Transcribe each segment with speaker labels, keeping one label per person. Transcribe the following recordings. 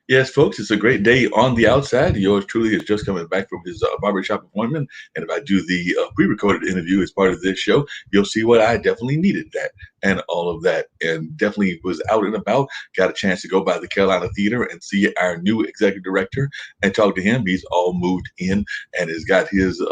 Speaker 1: Yes, folks, it's a great day on the outside. Yours truly is just coming back from his barbershop appointment. And if I do the pre-recorded interview as part of this show, you'll see what I definitely needed that and all of that. And definitely was out and about, got a chance to go by the Carolina Theater and see our new executive director and talk to him. He's all moved in and has got his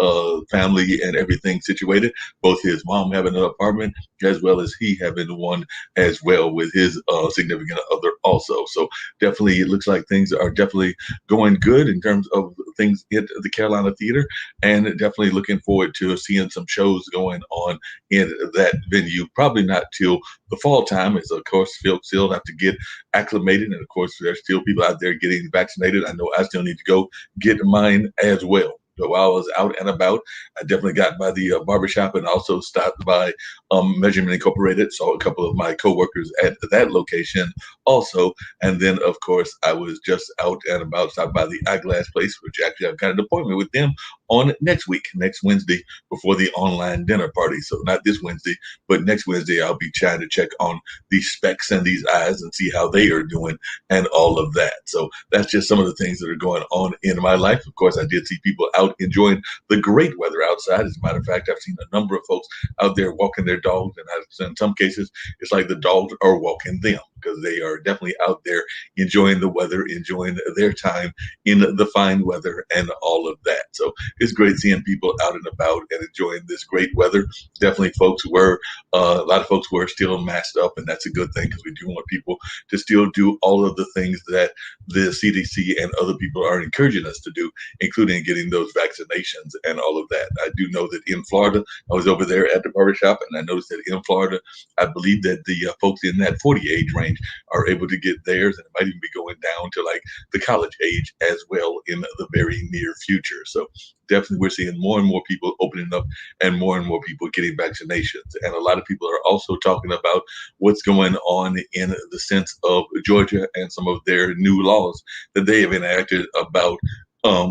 Speaker 1: family and everything situated. Both his mom having an apartment as well as he having one as well with his significant other also. So definitely it looks like things are definitely going good in terms of things at the Carolina Theater, and definitely looking forward to seeing some shows going on in that venue. Probably not till the fall time, as of course folks still have to get acclimated, and of course there's still people out there getting vaccinated. I know I still need to go get mine as well. So while I was out and about, I definitely got by the barbershop and also stopped by Measurement Incorporated. Saw a couple of my coworkers at that location also. And then, of course, I was just out and about, stopped by the eyeglass place, which actually I've got an appointment with them on next week, next Wednesday, before the online dinner party. So not this Wednesday, but next Wednesday, I'll be trying to check on these specs and these eyes and see how they are doing and all of that. So that's just some of the things that are going on in my life. Of course, I did see people out enjoying the great weather outside. As a matter of fact, I've seen a number of folks out there walking their dogs, and in some cases, it's like the dogs are walking them because they are definitely out there enjoying the weather, enjoying their time in the fine weather and all of that. So it's great seeing people out and about and enjoying this great weather. Definitely, a lot of folks were still masked up, and that's a good thing because we do want people to still do all of the things that the CDC and other people are encouraging us to do, including getting those vaccinations and all of that. I do know that in Florida, I was over there at the barbershop, and I noticed that in Florida, I believe that the folks in that 40 age range are able to get theirs, and it might even be going down to like the college age as well in the very near future. So definitely we're seeing more and more people opening up and more people getting vaccinations. And a lot of people are also talking about what's going on in the sense of Georgia and some of their new laws that they have enacted about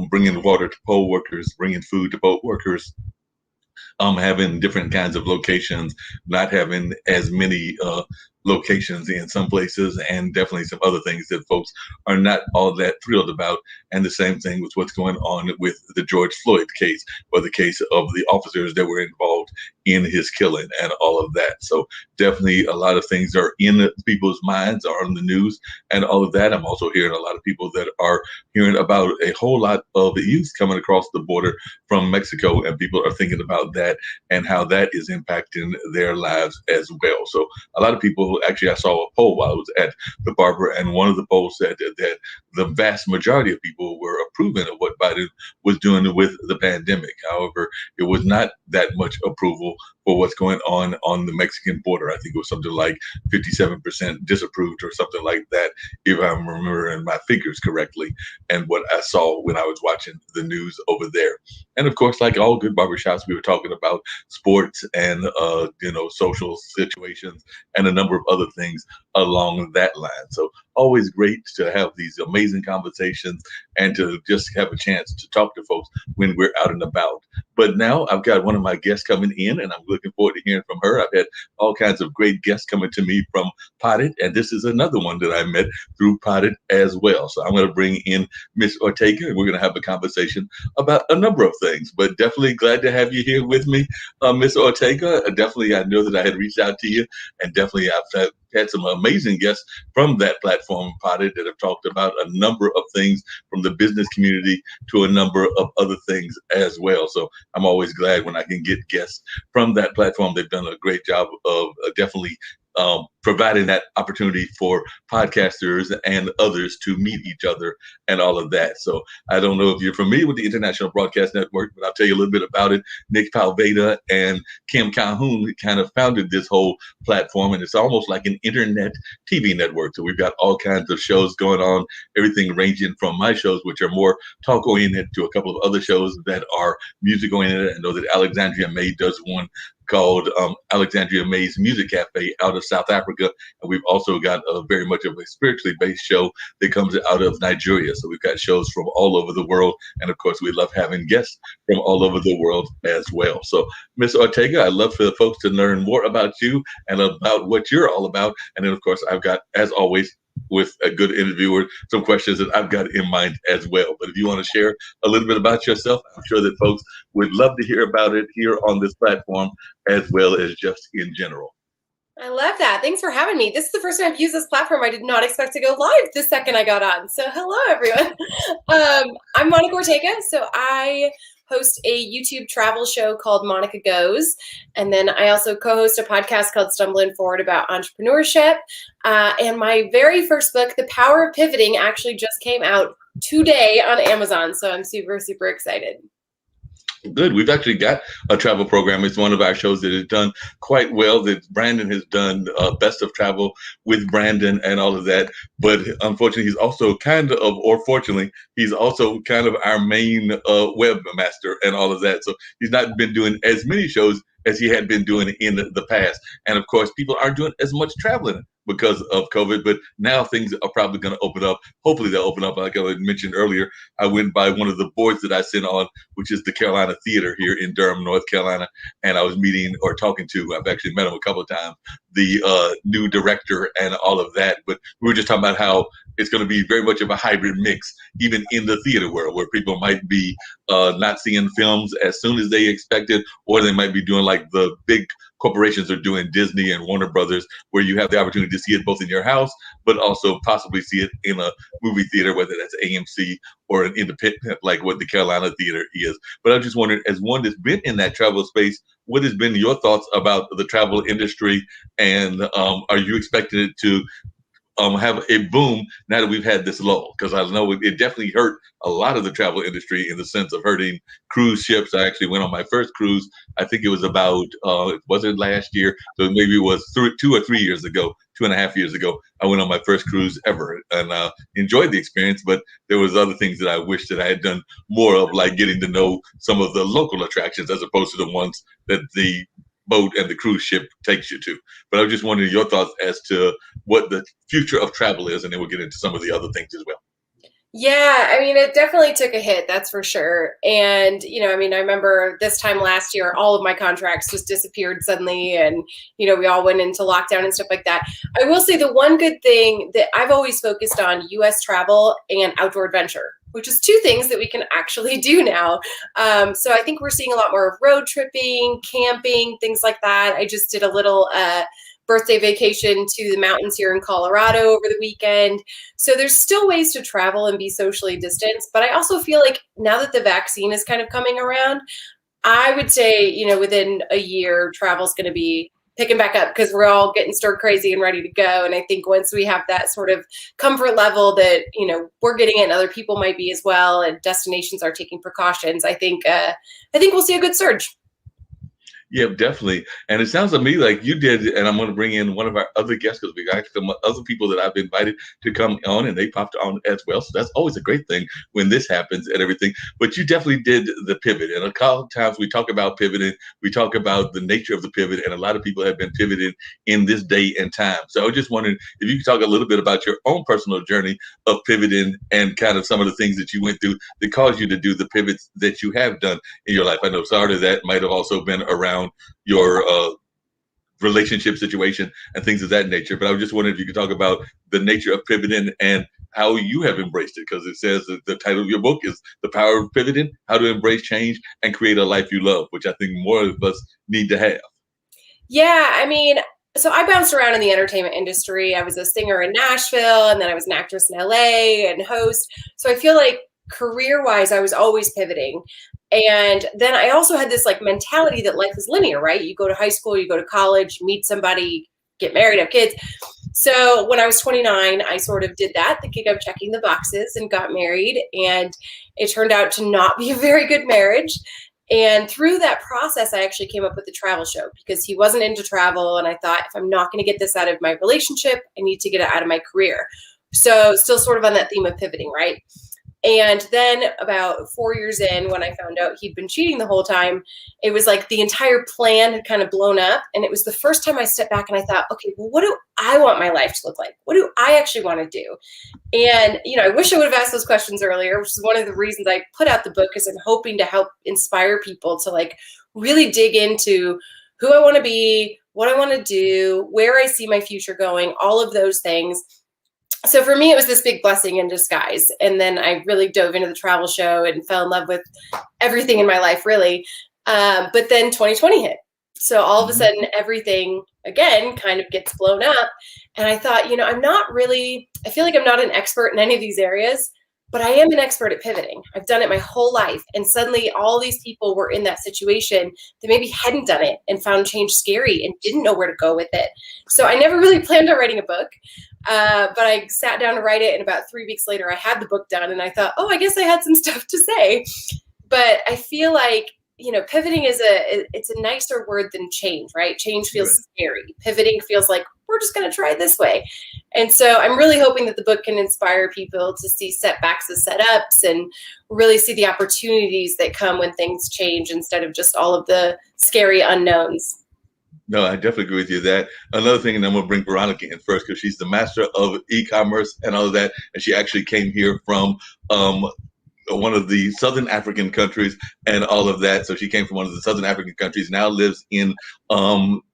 Speaker 1: bringing water to poll workers, bringing food to poll workers, having different kinds of locations, not having as many locations in some places, and definitely some other things that folks are not all that thrilled about. And the same thing with what's going on with the George Floyd case, or the case of the officers that were involved in his killing and all of that. So definitely a lot of things are in people's minds, are on the news and all of that. I'm also hearing a lot of people that are hearing about a whole lot of youth coming across the border from Mexico, and people are thinking about that and how that is impacting their lives as well. So a lot of people, actually, I saw a poll while I was at the barber, and one of the polls said that the vast majority of people were approving of what Biden was doing with the pandemic. However, it was not that much approval for what's going on the Mexican border. I think it was something like 57% disapproved or something like that, if I'm remembering my figures correctly, and what I saw when I was watching the news over there. And of course, like all good barbershops, we were talking about sports and social situations and a number of other things along that line. So always great to have these amazing conversations and to just have a chance to talk to folks when we're out and about. But now I've got one of my guests coming in, and I'm looking forward to hearing from her. I've had all kinds of great guests coming to me from Potted, and this is another one that I met through Potted as well. So I'm going to bring in Miss Ortega, and we're going to have a conversation about a number of things. But definitely glad to have you here with me, Miss Ortega. Definitely, I know that I had reached out to you, and definitely I've had some amazing guests from that platform, Potted, that have talked about a number of things from the business community to a number of other things as well. So I'm always glad when I can get guests from that platform. They've done a great job of definitely providing that opportunity for podcasters and others to meet each other and all of that. So I don't know if you're familiar with the International Broadcast Network, but I'll tell you a little bit about it. Nick Palveda and Kim Calhoun kind of founded this whole platform, and it's almost like an internet TV network. So we've got all kinds of shows going on, everything ranging from my shows, which are more talk oriented, to a couple of other shows that are music oriented. I know that Alexandria May does one called Alexandria May's Music Cafe out of South Africa. And we've also got very much of a spiritually based show that comes out of Nigeria. So we've got shows from all over the world. And of course, we love having guests from all over the world as well. So Miss Ortega, I'd love for the folks to learn more about you and about what you're all about. And then, of course, I've got, as always, with a good interviewer some questions that I've got in mind as well. But if you want to share a little bit about yourself, I'm sure that folks would love to hear about it here on this platform as well as just in general.
Speaker 2: I love that. Thanks for having me. This is the first time I've used this platform. I did not expect to go live the second I got on. So hello, everyone. I'm Monica Ortega. So I host a YouTube travel show called Monica Goes. And then I also co-host a podcast called Stumbling Forward about entrepreneurship. And my very first book, The Power of Pivoting, actually just came out today on Amazon. So I'm super, super excited.
Speaker 1: Good. We've actually got a travel program. It's one of our shows that has done quite well. That Brandon has done Best of Travel with Brandon and all of that. But unfortunately, he's also or fortunately, he's also kind of our main webmaster and all of that. So he's not been doing as many shows as he had been doing in the past. And of course, people aren't doing as much traveling because of COVID, but now things are probably going to open up. Hopefully they'll open up. Like I mentioned earlier, I went by one of the boards that I sit on, which is the Carolina Theater here in Durham, North Carolina. And I was meeting or talking to, I've actually met him a couple of times, the new director and all of that. But we were just talking about how it's going to be very much of a hybrid mix, even in the theater world, where people might be not seeing films as soon as they expected, or they might be doing like the big corporations are doing, Disney and Warner Brothers, where you have the opportunity to see it both in your house, but also possibly see it in a movie theater, whether that's AMC or an independent, like what the Carolina Theater is. But I just wondered, as one that's been in that travel space, what has been your thoughts about the travel industry, and are you expecting it to have a boom now that we've had this lull? Because I know it definitely hurt a lot of the travel industry in the sense of hurting cruise ships. I actually went on my first cruise. I think it was about, was it last year? So maybe it was 2 or 3 years ago, 2.5 years ago. I went on my first cruise ever and enjoyed the experience. But there was other things that I wish that I had done more of, like getting to know some of the local attractions as opposed to the ones that the boat and the cruise ship takes you to. But I was just wondering your thoughts as to what the future of travel is, and then we'll get into some of the other things as well.
Speaker 2: Yeah, I mean, it definitely took a hit, that's for sure. And, I mean, I remember this time last year, all of my contracts just disappeared suddenly. And, we all went into lockdown and stuff like that. I will say the one good thing that I've always focused on US travel and outdoor adventure, which is two things that we can actually do now. So I think we're seeing a lot more of road tripping, camping, things like that. I just did a little birthday vacation to the mountains here in Colorado over the weekend. So there's still ways to travel and be socially distanced. But I also feel like now that the vaccine is kind of coming around, I would say, within a year, travel's going to be picking back up because we're all getting stir crazy and ready to go. And I think once we have that sort of comfort level that, we're getting it and other people might be as well, and destinations are taking precautions, I think we'll see a good surge.
Speaker 1: Yeah, definitely. And it sounds to me like you did, and I'm going to bring in one of our other guests because we got some other people that I've invited to come on, and they popped on as well. So that's always a great thing when this happens and everything. But you definitely did the pivot. And a couple of times we talk about pivoting, we talk about the nature of the pivot, and a lot of people have been pivoting in this day and time. So I was just wondering if you could talk a little bit about your own personal journey of pivoting and kind of some of the things that you went through that caused you to do the pivots that you have done in your life. I know part of that might have also been around your relationship situation and things of that nature. But I was just wondering if you could talk about the nature of pivoting and how you have embraced it, because it says that the title of your book is The Power of Pivoting, How to Embrace Change and Create a Life You Love, which I think more of us need to have.
Speaker 2: Yeah, I mean, so I bounced around in the entertainment industry. I was a singer in Nashville, and then I was an actress in LA and host. So I feel like career-wise, I was always pivoting. And then I also had this like mentality that life is linear, right? You go to high school, you go to college, meet somebody, get married, have kids. So when I was 29, I sort of did that, thinking of checking the boxes, and got married. And it turned out to not be a very good marriage. And through that process, I actually came up with the travel show because he wasn't into travel. And I thought, if I'm not going to get this out of my relationship, I need to get it out of my career. So still sort of on that theme of pivoting, right? And then about 4 years in, when I found out he'd been cheating the whole time, it was like the entire plan had kind of blown up. And it was the first time I stepped back and I thought, okay, well, what do I want my life to look like? What do I actually want to do? And, I wish I would have asked those questions earlier, which is one of the reasons I put out the book, is I'm hoping to help inspire people to like really dig into who I want to be, what I want to do, where I see my future going, all of those things. So for me, it was this big blessing in disguise. And then I really dove into the travel show and fell in love with everything in my life, really. But then 2020 hit. So all of a sudden, everything again kind of gets blown up. And I thought, I feel like I'm not an expert in any of these areas, but I am an expert at pivoting. I've done it my whole life. And suddenly all these people were in that situation that maybe hadn't done it and found change scary and didn't know where to go with it. So I never really planned on writing a book. But I sat down to write it, and about 3 weeks later, I had the book done, and I thought, oh, I guess I had some stuff to say. But I feel like, pivoting it's a nicer word than change, right? Change feels scary. Pivoting feels like we're just going to try it this way. And so I'm really hoping that the book can inspire people to see setbacks as setups and really see the opportunities that come when things change instead of just all of the scary unknowns.
Speaker 1: No, I definitely agree with you that. Another thing, and I'm going to bring Veronica in first because she's the master of e-commerce and all of that. And she actually came here from one of the Southern African countries and all of that. So she came from one of the Southern African countries, now lives in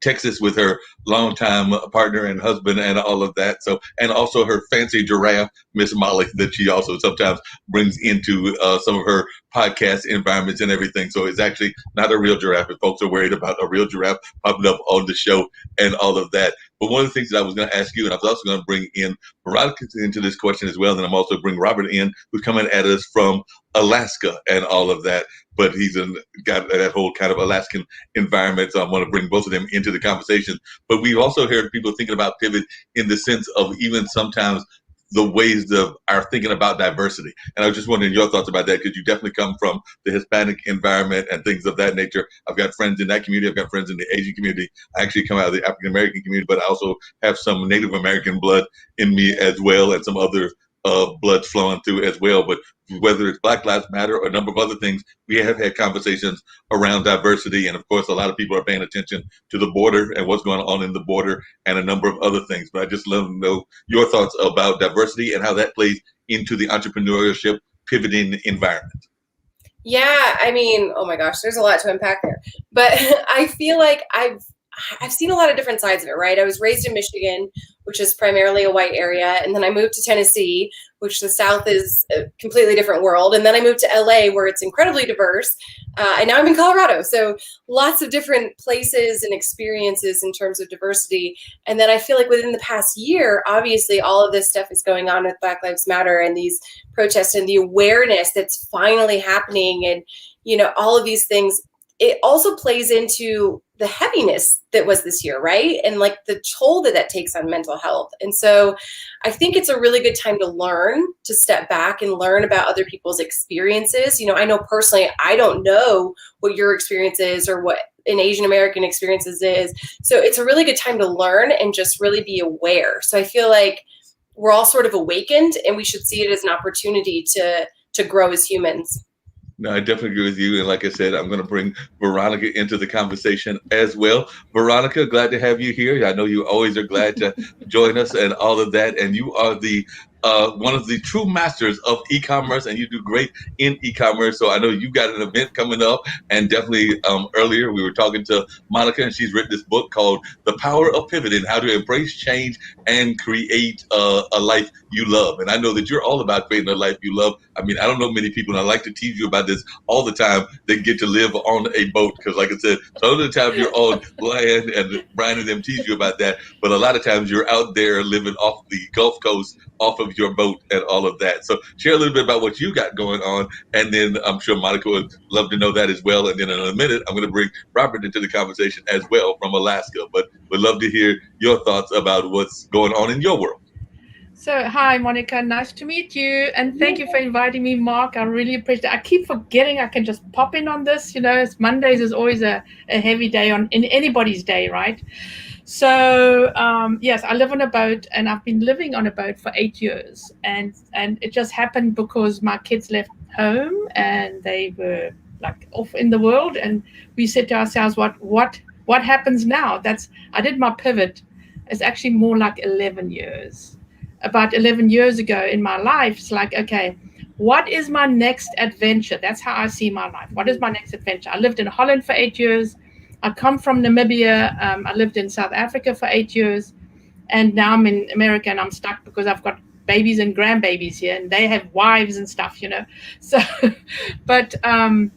Speaker 1: Texas with her longtime partner and husband and all of that. So, and also her fancy giraffe, Miss Molly, that she also sometimes brings into some of her podcast environments and everything. So it's actually not a real giraffe if folks are worried about a real giraffe popping up on the show and all of that. But one of the things that I was going to ask you, and I was also going to bring in Veronica into this question as well, and I'm also bring Robert in, who's coming at us from Alaska and all of that. But he's got that whole kind of Alaskan environment, so I want to bring both of them into the conversation. But we've also heard people thinking about pivot in the sense of even sometimes the ways of our thinking about diversity. And I was just wondering your thoughts about that, because you definitely come from the Hispanic environment and things of that nature. I've got friends in that community. I've got friends in the Asian community. I actually come out of the African American community, but I also have some Native American blood in me as well, and some other blood flowing through as well. But whether it's Black Lives Matter or a number of other things, we have had conversations around diversity. And of course, a lot of people are paying attention to the border and what's going on in the border and a number of other things. But I just love to know your thoughts about diversity and how that plays into the entrepreneurship pivoting environment.
Speaker 2: Yeah, I mean, oh my gosh, there's a lot to unpack there. But I feel like I've seen a lot of different sides of it, right? I was raised in Michigan, which is primarily a white area. And then I moved to Tennessee, which the South is a completely different world. And then I moved to LA, where it's incredibly diverse. And now I'm in Colorado. So lots of different places and experiences in terms of diversity. And then I feel like within the past year, obviously, all of this stuff is going on with Black Lives Matter and these protests and the awareness that's finally happening. And, all of these things, it also plays into the heaviness that was this year, right? And like the toll that takes on mental health. And so I think it's a really good time to learn, to step back and learn about other people's experiences. I know personally, I don't know what your experience is or what an Asian American experiences is. So it's a really good time to learn and just really be aware. So I feel like we're all sort of awakened, and we should see it as an opportunity to grow as humans.
Speaker 1: No, I definitely agree with you. And like I said, I'm going to bring Veronica into the conversation as well. Veronica, glad to have you here. I know you always are glad to join us and all of that. And you are the one of the true masters of e-commerce, and you do great in e-commerce. So I know you've got an event coming up, and definitely earlier we were talking to Monica, and she's written this book called The Power of Pivoting: How to Embrace Change and Create a Life You Love. And I know that you're all about creating a life you love. I mean, I don't know many people, and I like to tease you about this all the time, that get to live on a boat, because like I said, some of the time you're on land, and Brian and them tease you about that, but a lot of times you're out there living off the Gulf Coast, off of your boat and all of that. So share a little bit about what you got going on, and then I'm sure Monica would love to know that as well. And then in a minute, I'm going to bring Robert into the conversation as well from Alaska, but would love to hear your thoughts about what's going on in your world.
Speaker 3: So, hi, Monica. Nice to meet you. And thank you for inviting me, Mark. I really appreciate it. I keep forgetting I can just pop in on this. Mondays is always a heavy day in anybody's day, right? So, yes, I live on a boat, and I've been living on a boat for 8 years. And it just happened because my kids left home and they were like off in the world. And we said to ourselves, what happens now? I did my pivot. It's actually more like 11 years. About 11 years ago in my life, it's like, okay, what is my next adventure? That's how I see my life. What is my next adventure? I lived in Holland for 8 years. I come from Namibia. I lived in South Africa for 8 years. And now I'm in America, and I'm stuck because I've got babies and grandbabies here, and they have wives and stuff, So, but and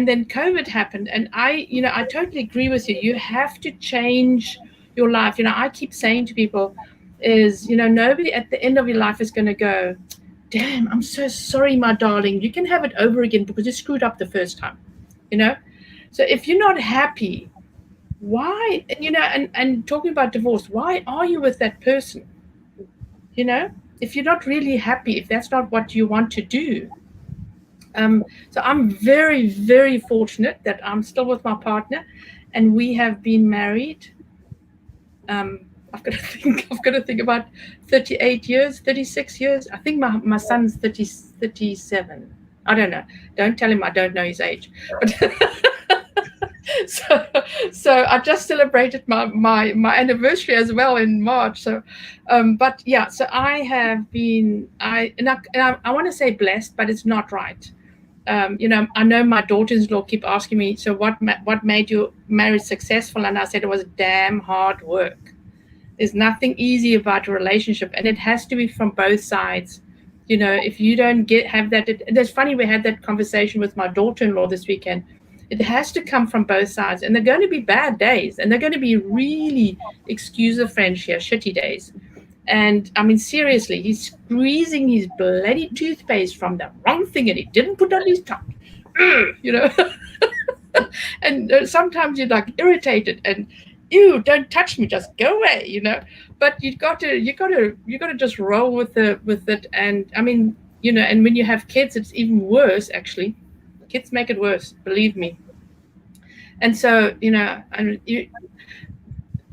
Speaker 3: then COVID happened, and I totally agree with you. You have to change your life. I keep saying to people, is nobody at the end of your life is going to go, damn, I'm so sorry, my darling. You can have it over again because you screwed up the first time. So if you're not happy, why? And talking about divorce, why are you with that person? If you're not really happy, if that's not what you want to do. So I'm very, very fortunate that I'm still with my partner, and we have been married. I've got to think about 38 years, 36 years. I think my son's 37. I don't know. Don't tell him I don't know his age. But so I just celebrated my anniversary as well in March. So, but yeah, so I have been, I want to say blessed, but it's not right. I know my daughters-in-law keep asking me, so what made your marriage successful? And I said it was damn hard work. There's nothing easy about a relationship, and it has to be from both sides. If you don't have that, it's funny, we had that conversation with my daughter-in-law this weekend. It has to come from both sides, and they're going to be bad days, and they're going to be really, excuse the French here, shitty days. And I mean, seriously, he's squeezing his bloody toothpaste from the wrong thing, and he didn't put on his tongue, and sometimes you're like irritated and, ew, don't touch me, just go away, But you got to just roll with it. And I mean, and when you have kids, it's even worse. Actually, kids make it worse, believe me. And so it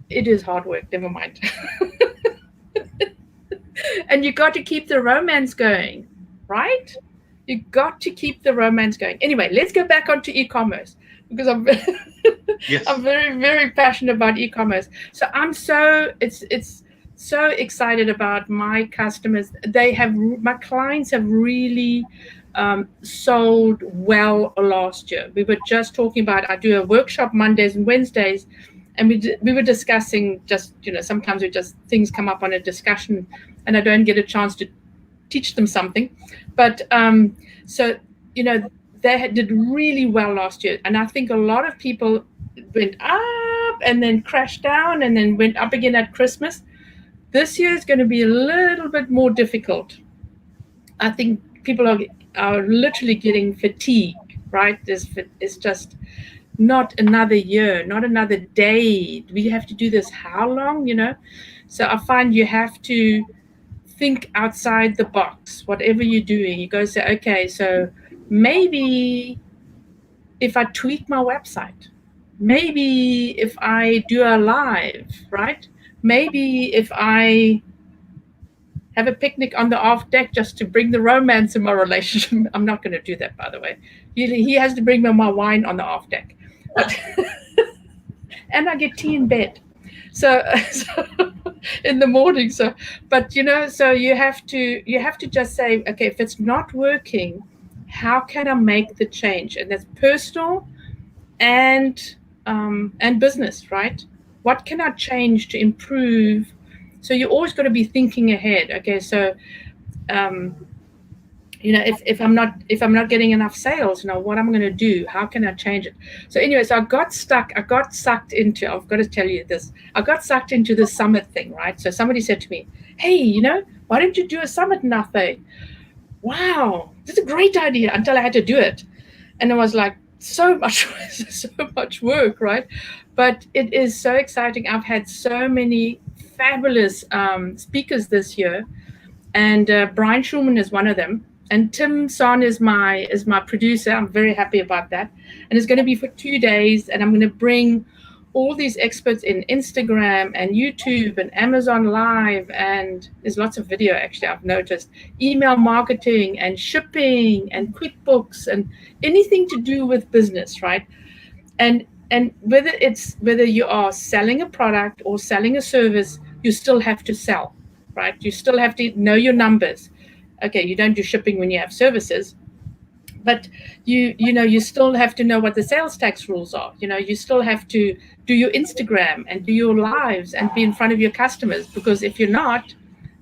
Speaker 3: is hard work. Never mind. And you got to keep the romance going, right? You got to keep the romance going. Anyway, let's go back onto e-commerce, because I'm
Speaker 1: Yes.
Speaker 3: I'm very, very passionate about e-commerce. So it's so excited about my customers. My clients have really sold well last year. We were just talking about, I do a workshop Mondays and Wednesdays, and we were discussing just, sometimes things come up on a discussion and I don't get a chance to teach them something. But so, they did really well last year. And I think a lot of people went up and then crashed down and then went up again at Christmas. This year is going to be a little bit more difficult. I think people are literally getting fatigue, right? It's just not another year, not another day. We have to do this how long, So I find you have to think outside the box, whatever you're doing. You go say, okay, so maybe if I tweak my website, maybe if I do a live, right? Maybe if I have a picnic on the off deck just to bring the romance in my relationship. I'm not going to do that, by the way. He has to bring me my wine on the off deck. But and I get tea in bed. So in the morning. So you have to just say, okay, if it's not working, how can I make the change? And that's personal and business, right? What can I change to improve? So you always got to be thinking ahead. Okay, so if I'm not getting enough sales, what I'm going to do? How can I change it? So anyway, so I got sucked into. I've got to tell you this. I got sucked into the summit thing, right? So somebody said to me, "Hey, why don't you do a summit?" And I thought, wow, this is a great idea. Until I had to do it, and it was like so much work, right? But it is so exciting. I've had so many fabulous speakers this year, and Brian Schulman is one of them, and Tim Son is my producer. I'm very happy about that, and it's going to be for 2 days, and I'm going to bring all these experts in Instagram and YouTube and Amazon Live, and there's lots of video actually, I've noticed, email marketing and shipping and QuickBooks and anything to do with business, right? And whether you are selling a product or selling a service, you still have to sell, right? You still have to know your numbers. Okay, you don't do shipping when you have services, but you still have to know what the sales tax rules are. You still have to do your Instagram and do your lives and be in front of your customers, because if you're not,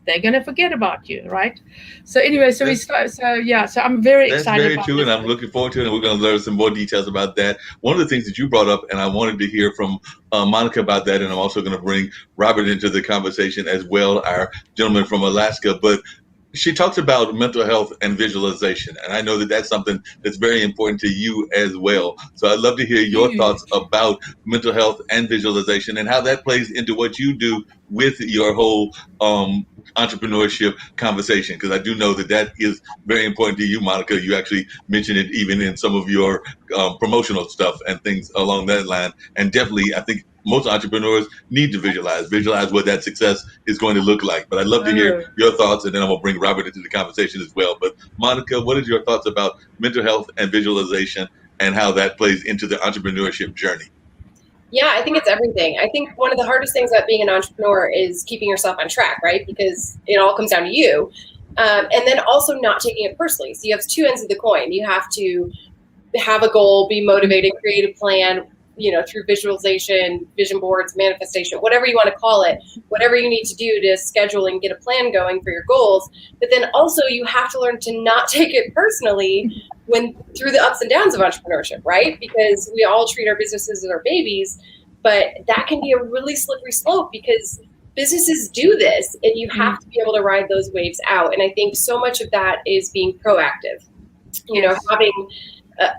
Speaker 3: they're going to forget about you, right? So anyway, so we start. So yeah, so I'm very
Speaker 1: That's
Speaker 3: excited
Speaker 1: very
Speaker 3: about
Speaker 1: true,
Speaker 3: this.
Speaker 1: and I'm looking forward to it. And we're going to learn some more details about that. One of the things that you brought up, and I wanted to hear from Monica about that, and I'm also going to bring Robert into the conversation as well, our gentleman from Alaska. But she talks about mental health and visualization, and I know that that's something that's very important to you as well. So I'd love to hear your thoughts
Speaker 3: Huge.
Speaker 1: about mental health and visualization and how that plays into what you do with your whole entrepreneurship conversation, because I do know that that is very important to you, Monica. You actually mentioned it even in some of your promotional stuff and things along that line. And definitely, I think most entrepreneurs need to visualize what that success is going to look like. But I'd love to hear
Speaker 3: Oh.
Speaker 1: your thoughts, and then I'm going to bring Robert into the conversation as well. But Monica, what are your thoughts about mental health and visualization and how that plays into the entrepreneurship journey?
Speaker 2: Yeah, I think it's everything. I think one of the hardest things about being an entrepreneur is keeping yourself on track, right? Because it all comes down to you. And then also not taking it personally. So you have two ends of the coin. You have to have a goal, be motivated, create a plan, through visualization, vision boards, manifestation, whatever you want to call it, whatever you need to do to schedule and get a plan going for your goals. But then also you have to learn to not take it personally through the ups and downs of entrepreneurship, right? Because we all treat our businesses as our babies, but that can be a really slippery slope because businesses do this and you have to be able to ride those waves out. And I think so much of that is being proactive, having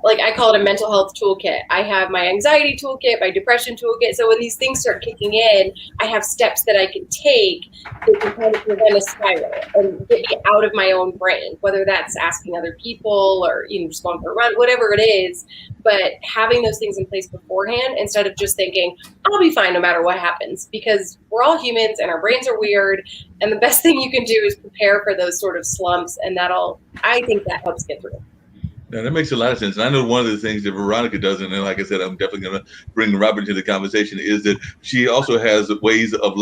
Speaker 2: like I call it a mental health toolkit. I have my anxiety toolkit, my depression toolkit. So when these things start kicking in, I have steps that I can take that can kind of prevent a spiral and get me out of my own brain, whether that's asking other people or just going for a run, whatever it is. But having those things in place beforehand instead of just thinking, I'll be fine no matter what happens, because we're all humans and our brains are weird. And the best thing you can do is prepare for those sort of slumps. And I think that helps get through.
Speaker 1: Now, that makes a lot of sense. And I know one of the things that Veronica does, and then, like I said, I'm definitely going to bring Robert into the conversation, is that she also has ways of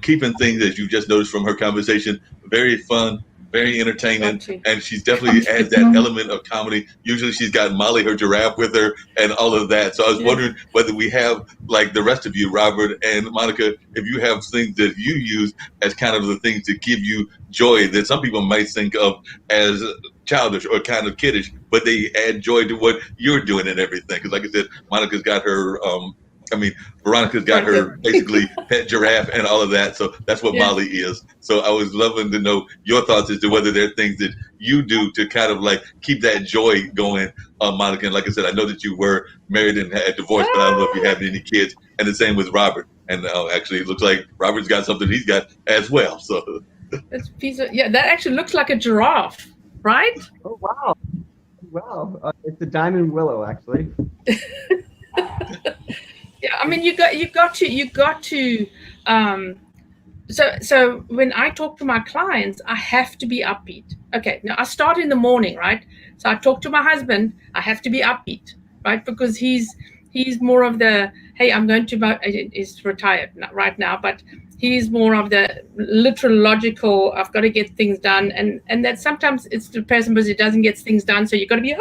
Speaker 1: keeping things, as you just noticed from her conversation, very fun, very entertaining. And she's definitely adds that element of comedy. Usually she's got Molly, her giraffe, with her and all of that. So I was wondering whether we have, like the rest of you, Robert and Monica, if you have things that you use as kind of the things that give you joy that some people might think of as childish or kind of kiddish, but they add joy to what you're doing and everything. Because, like I said, Monica's got her, Veronica's got her basically pet giraffe and all of that. So that's what Molly is. So I was loving to know your thoughts as to whether there are things that you do to kind of keep that joy going, Monica. And like I said, I know that you were married and had divorced, but I don't know if you have any kids. And the same with Robert. And actually, it looks like Robert's got something he's got as well. So
Speaker 3: that's that actually looks like a giraffe. Right?
Speaker 4: Oh wow! Wow, it's a diamond willow, actually.
Speaker 3: Yeah, I mean, you got to. So when I talk to my clients, I have to be upbeat. Okay, now I start in the morning, right? So I talk to my husband. I have to be upbeat, right? Because he's more of the, hey, I'm going to. He's retired right now, but he's more of the literal logical, I've got to get things done. And that sometimes it's the person because it doesn't get things done. So you've got to be,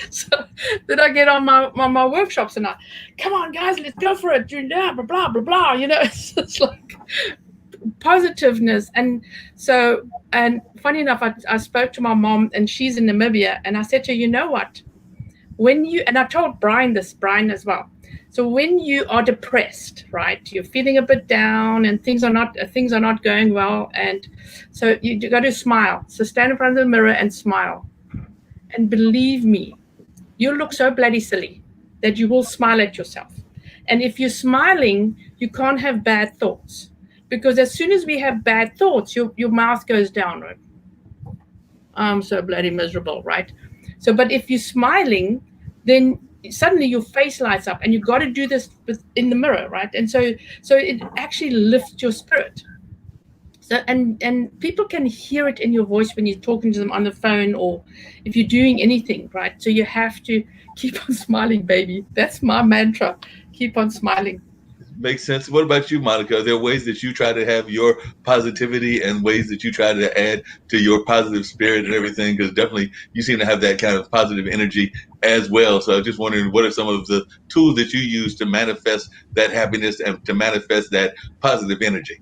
Speaker 3: So then I get on my workshops and come on, guys, let's go for it. Blah, blah, blah, blah, blah. It's like positiveness. And so, and funny enough, I spoke to my mom and she's in Namibia. And I said to her, you know what? And I told Brian as well. So when you are depressed, right, you're feeling a bit down and things are not going well. And so you got to smile. So stand in front of the mirror and smile. And believe me, you'll look so bloody silly that you will smile at yourself. And if you're smiling, you can't have bad thoughts. Because as soon as we have bad thoughts, your mouth goes down, right? I'm so bloody miserable, right? So, but if you're smiling, then suddenly your face lights up, and you've got to do this in the mirror, right? And so it actually lifts your spirit. So and people can hear it in your voice when you're talking to them on the phone or if you're doing anything, right? So you have to keep on smiling, baby. That's my mantra. Keep on smiling.
Speaker 1: Makes sense. What about you, Monica? Are there ways that you try to have your positivity and ways that you try to add to your positive spirit and everything? Because definitely you seem to have that kind of positive energy as well. So I'm just wondering, what are some of the tools that you use to manifest that happiness and to manifest that positive energy?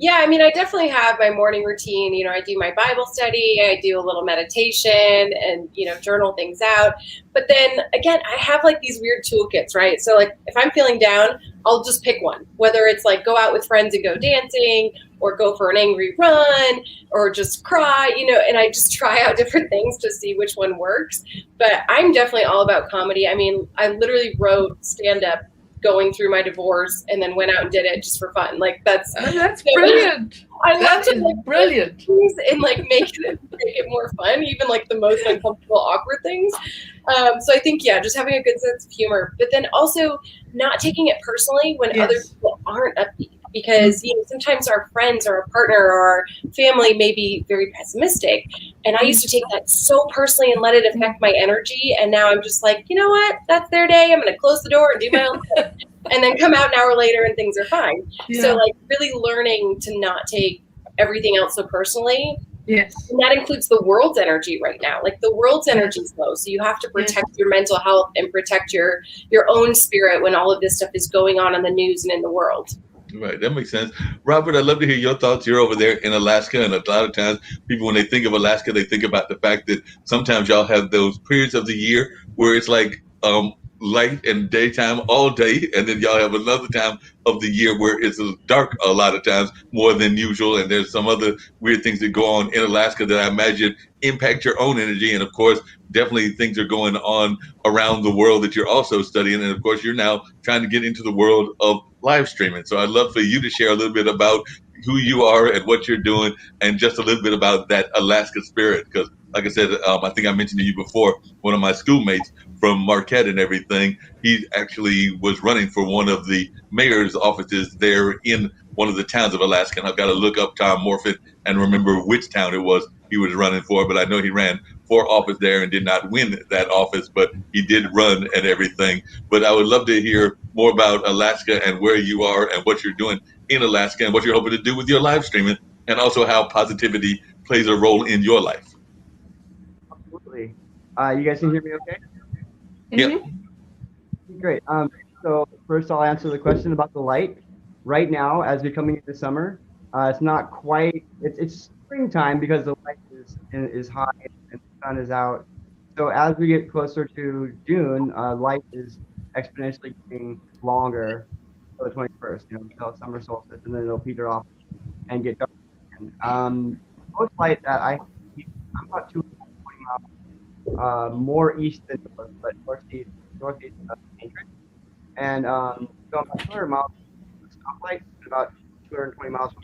Speaker 2: Yeah, I mean, I definitely have my morning routine. You know, I do my Bible study, I do a little meditation and, journal things out. But then again, I have like these weird toolkits, right? So, like, if I'm feeling down, I'll just pick one, whether it's like go out with friends and go dancing or go for an angry run or just cry, and I just try out different things to see which one works. But I'm definitely all about comedy. I mean, I literally wrote stand up going through my divorce and then went out and did it just for fun. Like that's
Speaker 3: Brilliant.
Speaker 2: I love
Speaker 3: That
Speaker 2: to
Speaker 3: is
Speaker 2: like
Speaker 3: brilliant.
Speaker 2: and like make it more fun, even like the most uncomfortable, awkward things. So I think just having a good sense of humor, but then also not taking it personally when other
Speaker 3: Yes.
Speaker 2: people aren't upbeat. Because sometimes our friends or our partner or our family may be very pessimistic, and I used to take that so personally and let it affect my energy. And now I'm just like, you know what? That's their day. I'm going to close the door and do my own thing, and then come out an hour later and things are fine.
Speaker 3: Yeah.
Speaker 2: So like really learning to not take everything else so personally.
Speaker 3: Yes.
Speaker 2: And that includes the world's energy right now. Like the world's energy is low. So you have to protect your mental health and protect your own spirit when all of this stuff is going on in the news and in the world.
Speaker 1: Right, that makes sense. Robert, I'd love to hear your thoughts. You're over there in Alaska, and a lot of times people, when they think of Alaska, they think about the fact that sometimes y'all have those periods of the year where it's like light and daytime all day, and then y'all have another time of the year where it's dark a lot of times more than usual, and there's some other weird things that go on in Alaska that I imagine impact your own energy, and of course, definitely things are going on around the world that you're also studying, and of course, you're now trying to get into the world of live streaming. So I'd love for you to share a little bit about who you are and what you're doing, and just a little bit about that Alaska spirit. Because, like I said, I think I mentioned to you before, one of my schoolmates from Marquette and everything, he actually was running for one of the mayor's offices there in one of the towns of Alaska. And I've got to look up Tom Morfin and remember which town it was he was running for, but I know he ran for office there and did not win that office, but he did run and everything. But I would love to hear more about Alaska and where you are and what you're doing in Alaska and what you're hoping to do with your live streaming, and also how positivity plays a role in your life.
Speaker 4: Absolutely. You guys can hear me okay?
Speaker 1: Yep.
Speaker 4: Great. So first I'll answer the question about the light. Right now, as we're coming into summer, it's not quite, it's springtime because the light is high and the sun is out. So as we get closer to June, light is exponentially getting longer till the 21st, until summer solstice, and then it'll peter off and get dark again. Most light that I see, I'm about 220 miles more east than north, but northeast of Anchorage. And so I'm about 200 miles from the stoplight, and about 220 miles from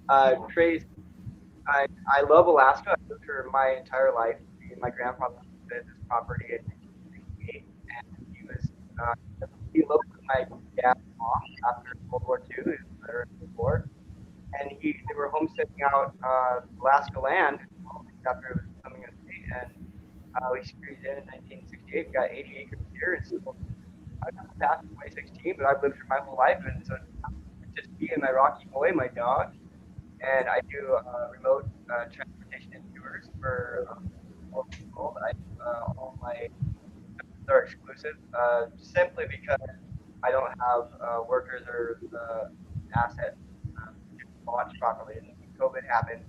Speaker 4: my Trey's. I love Alaska. I lived here my entire life. My grandfather lived this property in 1968, and he eloped with my dad's mom after World War II. He was a veteran of the war, and they were homesteading out Alaska land after it was becoming a state, and we screwed in 1968. We got 80 acres here, and so I got past 2016, but I've lived here my whole life, and so it's just me and my Rocky Boy, my dog, and I do remote transportation and tours for all people. All my are exclusive, simply because I don't have workers or assets to launch properly. And when COVID happened,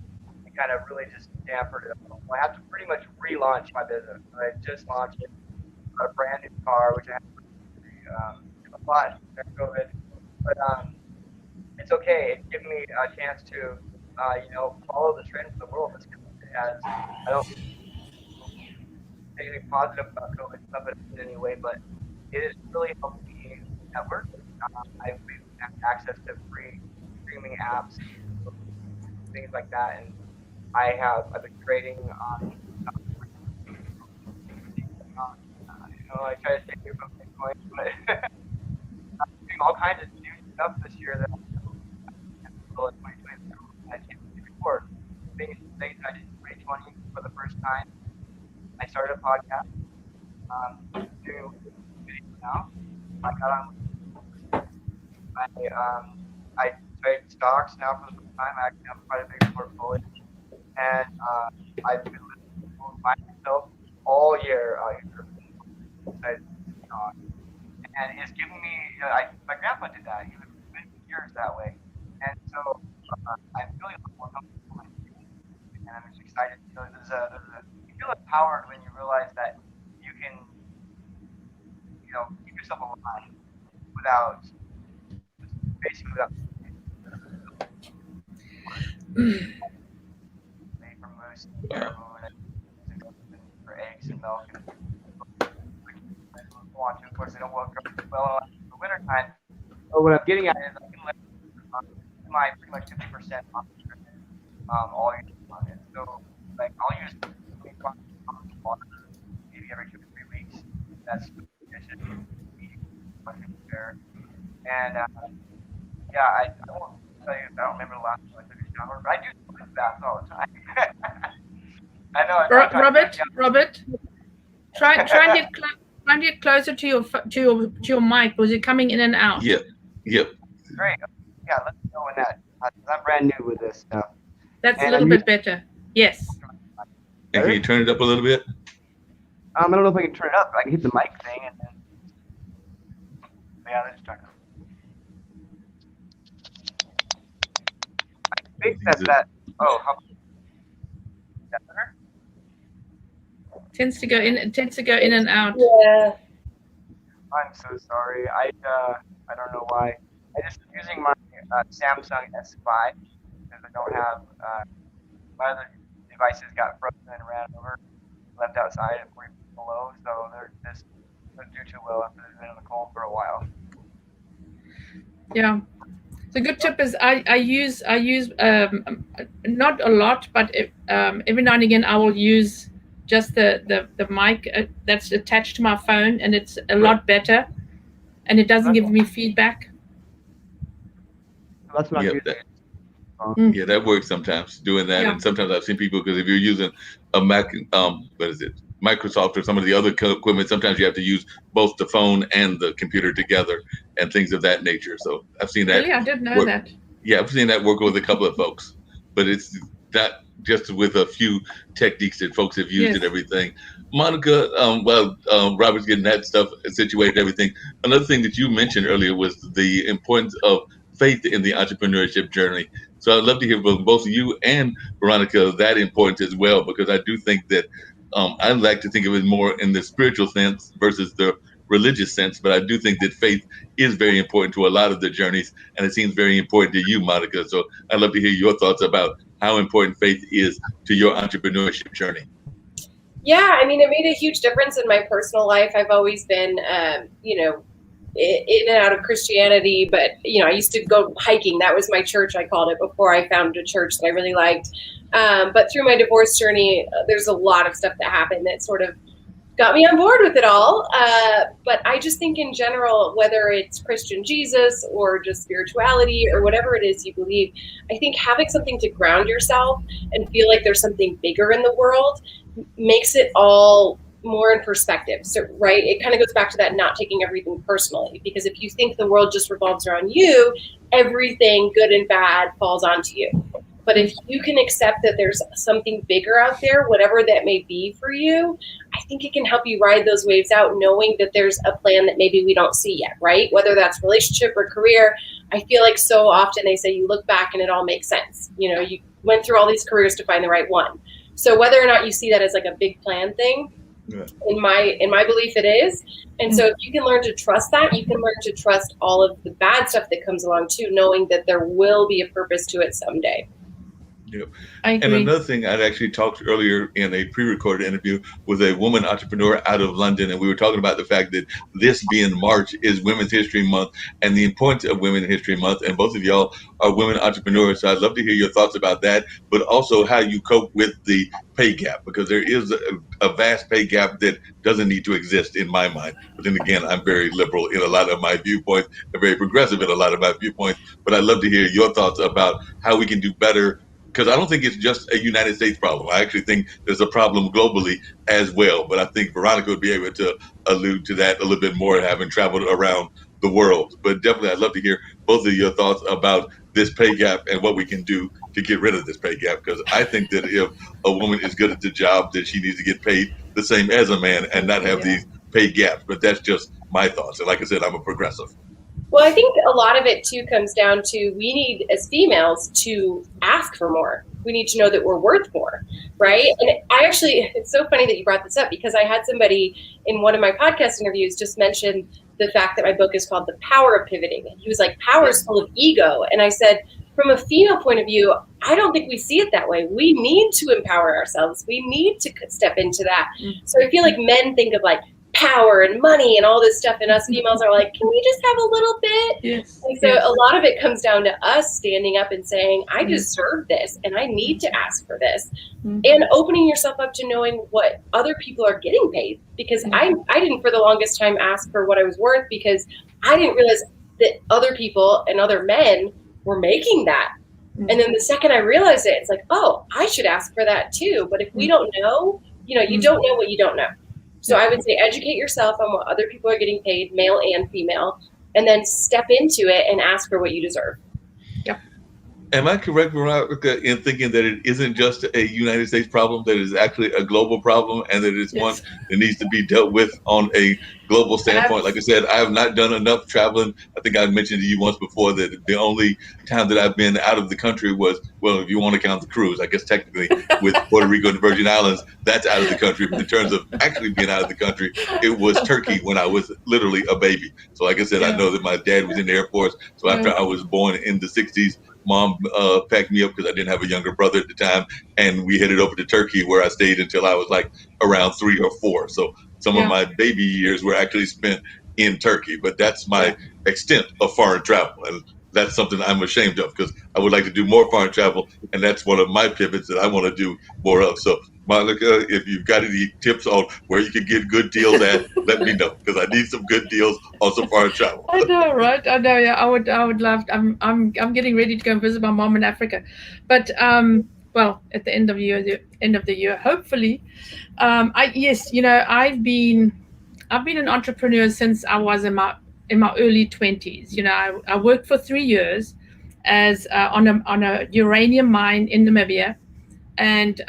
Speaker 4: it kind of really just dampened it. I have to pretty much relaunch my business. I just launched it, a brand new car, which I have bought during COVID, but it's okay. It's given me a chance to, follow the trends of the world. As I don't say anything positive about COVID stuff in any way, but it has really helped me network. I've access to free streaming apps, things like that, and I've been trading on. I try to stay away from Bitcoin, but I'm doing all kinds of new stuff this year that in 2020 I can't do before. Things I did in 2020 for the first time. I started a podcast. Doing videos now. I got on. I trade stocks now for the first time. I actually have quite a big portfolio, and I've been listening by myself all year. And it's given me. My grandpa did that. He would years that way. And so I'm feeling a lot more comfortable and I'm just excited. You feel empowered when you realize that you can, keep yourself alive without, basically without for moose, caribou, and for eggs and milk. And want to, of course, they don't work well in the winter time. But what I'm getting at is I can live my pretty much 50% off all year long. And so, like, I'll use water maybe every 2 to 3 weeks. That's sufficient. And yeah, I won't tell you. I don't remember the last time I took a shower, but I do take baths all the time. I know.
Speaker 3: Robert, try and get closer to your mic. Was it coming in and out?
Speaker 1: Yep.
Speaker 4: Great. Yeah, let me know when that. I'm brand new with this stuff.
Speaker 3: That's a little bit better. Yes.
Speaker 1: And can you turn it up a little bit?
Speaker 4: I don't know if I can turn it up. I can hit the mic thing and then. Yeah, let's try. I think that. Oh, how about that better?
Speaker 3: Tends to go in and out.
Speaker 2: Yeah.
Speaker 4: I'm so sorry. I don't know why. I just using my Samsung S5 because I don't have my other devices got frozen and ran over, left outside at 40 below, so they're just don't do too well after they've been in the cold for a while.
Speaker 3: Yeah. The good tip is I use not a lot, but every now and again I will use just the mic that's attached to my phone, and it's a lot better, and it doesn't give me feedback.
Speaker 4: That's not good.
Speaker 1: Yeah, that works sometimes, doing that. Yeah. And sometimes I've seen people, because if you're using a Mac, Microsoft or some of the other equipment, sometimes you have to use both the phone and the computer together and things of that nature. So I've seen that.
Speaker 3: Really? I didn't know that.
Speaker 1: Yeah, I've seen that work with a couple of folks, but it's not just with a few techniques that folks have used and everything. Monica, Robert's getting that stuff situated and everything. Another thing that you mentioned earlier was the importance of faith in the entrepreneurship journey. So I'd love to hear from both of you and Veronica that importance as well, because I do think that I like to think of it more in the spiritual sense versus the religious sense, but I do think that faith is very important to a lot of the journeys, and it seems very important to you, Monica. So I'd love to hear your thoughts about how important faith is to your entrepreneurship journey.
Speaker 2: Yeah, I mean, it made a huge difference in my personal life. I've always been, in and out of Christianity, but I used to go hiking. That was my church, I called it, before I found a church that I really liked. But through my divorce journey, there's a lot of stuff that happened that sort of got me on board with it all. But I just think in general, whether it's Christian Jesus or just spirituality or whatever it is you believe, I think having something to ground yourself and feel like there's something bigger in the world makes it all more in perspective. So, right, it kind of goes back to that not taking everything personally, because if you think the world just revolves around you, everything good and bad falls onto you. But if you can accept that there's something bigger out there, whatever that may be for you, I think it can help you ride those waves out, knowing that there's a plan that maybe we don't see yet, right? Whether that's relationship or career. I feel like so often they say you look back and it all makes sense. You went through all these careers to find the right one. So whether or not you see that as like a big plan thing, in my belief, it is. And so if you can learn to trust that, you can learn to trust all of the bad stuff that comes along too, knowing that there will be a purpose to it someday.
Speaker 1: Yep. And another thing, I'd actually talked earlier in a pre-recorded interview with a woman entrepreneur out of London, and we were talking about the fact that this being March is Women's History Month and the importance of Women's History Month, and both of y'all are women entrepreneurs, so I'd love to hear your thoughts about that, but also how you cope with the pay gap, because there is a vast pay gap that doesn't need to exist in my mind. But then again, I'm very liberal in a lot of my viewpoints and very progressive in a lot of my viewpoints, but I'd love to hear your thoughts about how we can do better, because I don't think it's just a United States problem. I actually think there's a problem globally as well. But I think Veronica would be able to allude to that a little bit more, having traveled around the world. But definitely, I'd love to hear both of your thoughts about this pay gap and what we can do to get rid of this pay gap. Because I think that if a woman is good at the job, that she needs to get paid the same as a man and not have these pay gaps. But that's just my thoughts. And like I said, I'm a progressive.
Speaker 2: Well, I think a lot of it too comes down to we need as females to ask for more. We need to know that we're worth more, right? And I actually, it's so funny that you brought this up because I had somebody in one of my podcast interviews just mention the fact that my book is called The Power of Pivoting. And he was like, power is full of ego. And I said, from a female point of view, I don't think we see it that way. We need to empower ourselves. We need to step into that. So I feel like men think of like power and money and all this stuff, and us females are like, can we just have a little bit?
Speaker 3: Yes.
Speaker 2: And so a lot of it comes down to us standing up and saying, I deserve this and I need to ask for this. And opening yourself up to knowing what other people are getting paid, because I didn't for the longest time ask for what I was worth, because I didn't realize that other people and other men were making that. And then the second I realized it, it's like, oh, I should ask for that too. But if we don't know, you don't know what you don't know. So I would say educate yourself on what other people are getting paid, male and female, and then step into it and ask for what you deserve.
Speaker 1: Am I correct, Veronica, in thinking that it isn't just a United States problem, that it is actually a global problem, and that it's one that needs to be dealt with on a global standpoint? Like I said, I have not done enough traveling. I think I mentioned to you once before that the only time that I've been out of the country was, well, if you want to count the cruise, I guess technically with Puerto Rico and the Virgin Islands, that's out of the country. But in terms of actually being out of the country, it was Turkey when I was literally a baby. So like I said, I know that my dad was in the Air Force. So after I was born in the 60s, Mom packed me up because I didn't have a younger brother at the time, and we headed over to Turkey, where I stayed until I was like around 3 or 4. So some of my baby years were actually spent in Turkey, but that's my extent of foreign travel, and that's something I'm ashamed of, because I would like to do more foreign travel, and that's one of my pivots that I want to do more of. So Monica, if you've got any tips on where you can get good deals at, let me know, because I need some good deals on some foreign travel.
Speaker 3: I know, right? I know. Yeah, I would love. I'm getting ready to go and visit my mom in Africa, but well, at the end of the year, hopefully. I've been an entrepreneur since I was in my early 20s. I worked for 3 years as on a uranium mine in Namibia, and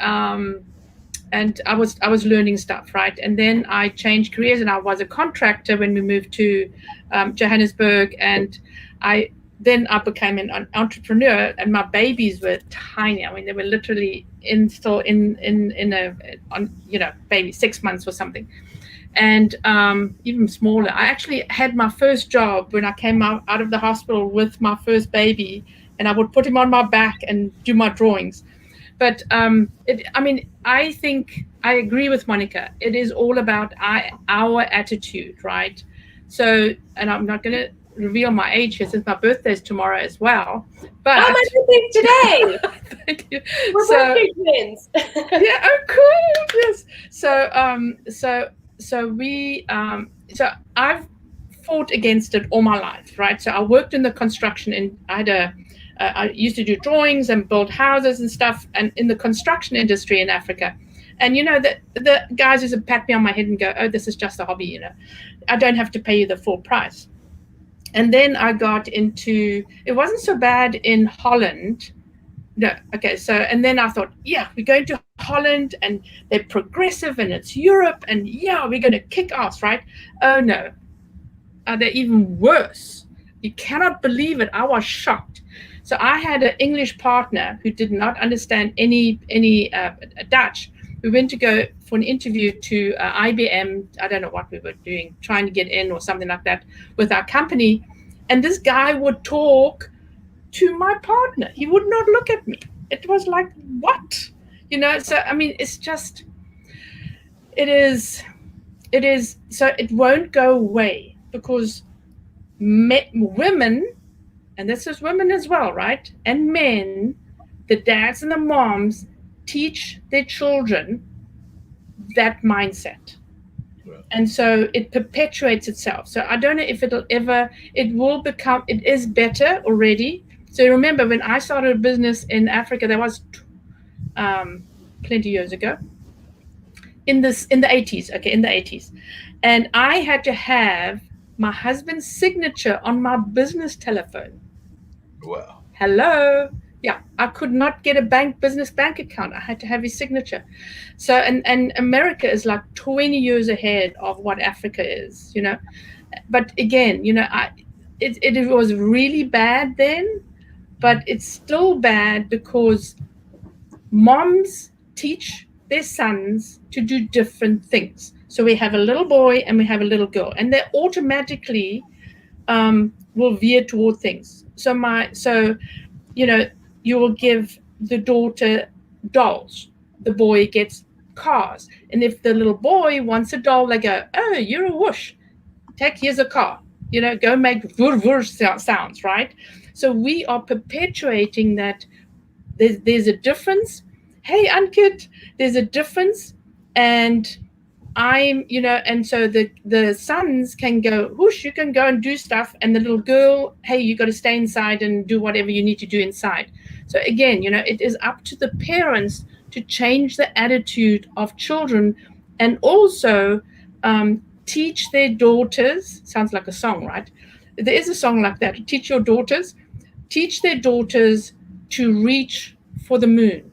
Speaker 3: I was learning stuff, right? And then I changed careers, and I was a contractor when we moved to Johannesburg, and I became an entrepreneur, and my babies were tiny. I mean, they were literally baby 6 months or something, and even smaller. I actually had my first job when I came out of the hospital with my first baby, and I would put him on my back and do my drawings. But I think I agree with Monica. It is all about our attitude, right? So, and I'm not going to reveal my age here since my birthday is tomorrow as well. But
Speaker 2: my birthday's today.
Speaker 3: Thank you.
Speaker 2: We're birthday twins.
Speaker 3: Yeah. Oh, cool. Yes. So I've fought against it all my life, right? So I worked in the construction, and I used to do drawings and build houses and stuff, and in the construction industry in Africa. And the guys used to pat me on my head and go, "Oh, this is just a hobby, I don't have to pay you the full price." And then I got into, it wasn't so bad in Holland. No, okay. So, and then I thought, yeah, we're going to Holland, and they're progressive, and it's Europe, and yeah, we're going to kick ass, right? Oh no, they're even worse. You cannot believe it. I was shocked. So I had an English partner who did not understand any Dutch. We went to go for an interview to IBM. I don't know what we were doing, trying to get in or something like that with our company. And this guy would talk to my partner. He would not look at me. It was like, what? So, I mean, it's just, it is, so it won't go away, because women, and this is women as well, right? And men, the dads and the moms, teach their children that mindset. Right. And so it perpetuates itself. So I don't know if it is better already. So remember, when I started a business in Africa, that was plenty of years ago, in the 80s, okay, in the 80s. And I had to have my husband's signature on my business telephone.
Speaker 1: Wow.
Speaker 3: Hello. Yeah, I could not get a business bank account. I had to have his signature. So, and America is like 20 years ahead of what Africa is, But again, it was really bad then, but it's still bad because moms teach their sons to do different things. So we have a little boy and we have a little girl, and they automatically will veer toward things. So you will give the daughter dolls, the boy gets cars, and if the little boy wants a doll, they go, "Oh, you're a whoosh. Here's a car. Go make vur vur sounds, right?" So we are perpetuating that. There's a difference. Hey, Ankit, there's a difference, and and so the sons can go, whoosh, you can go and do stuff, and the little girl, hey, you got to stay inside and do whatever you need to do inside. So again, it is up to the parents to change the attitude of children, and also teach their daughters. Sounds like a song, right? There is a song like that. Teach their daughters to reach for the moon,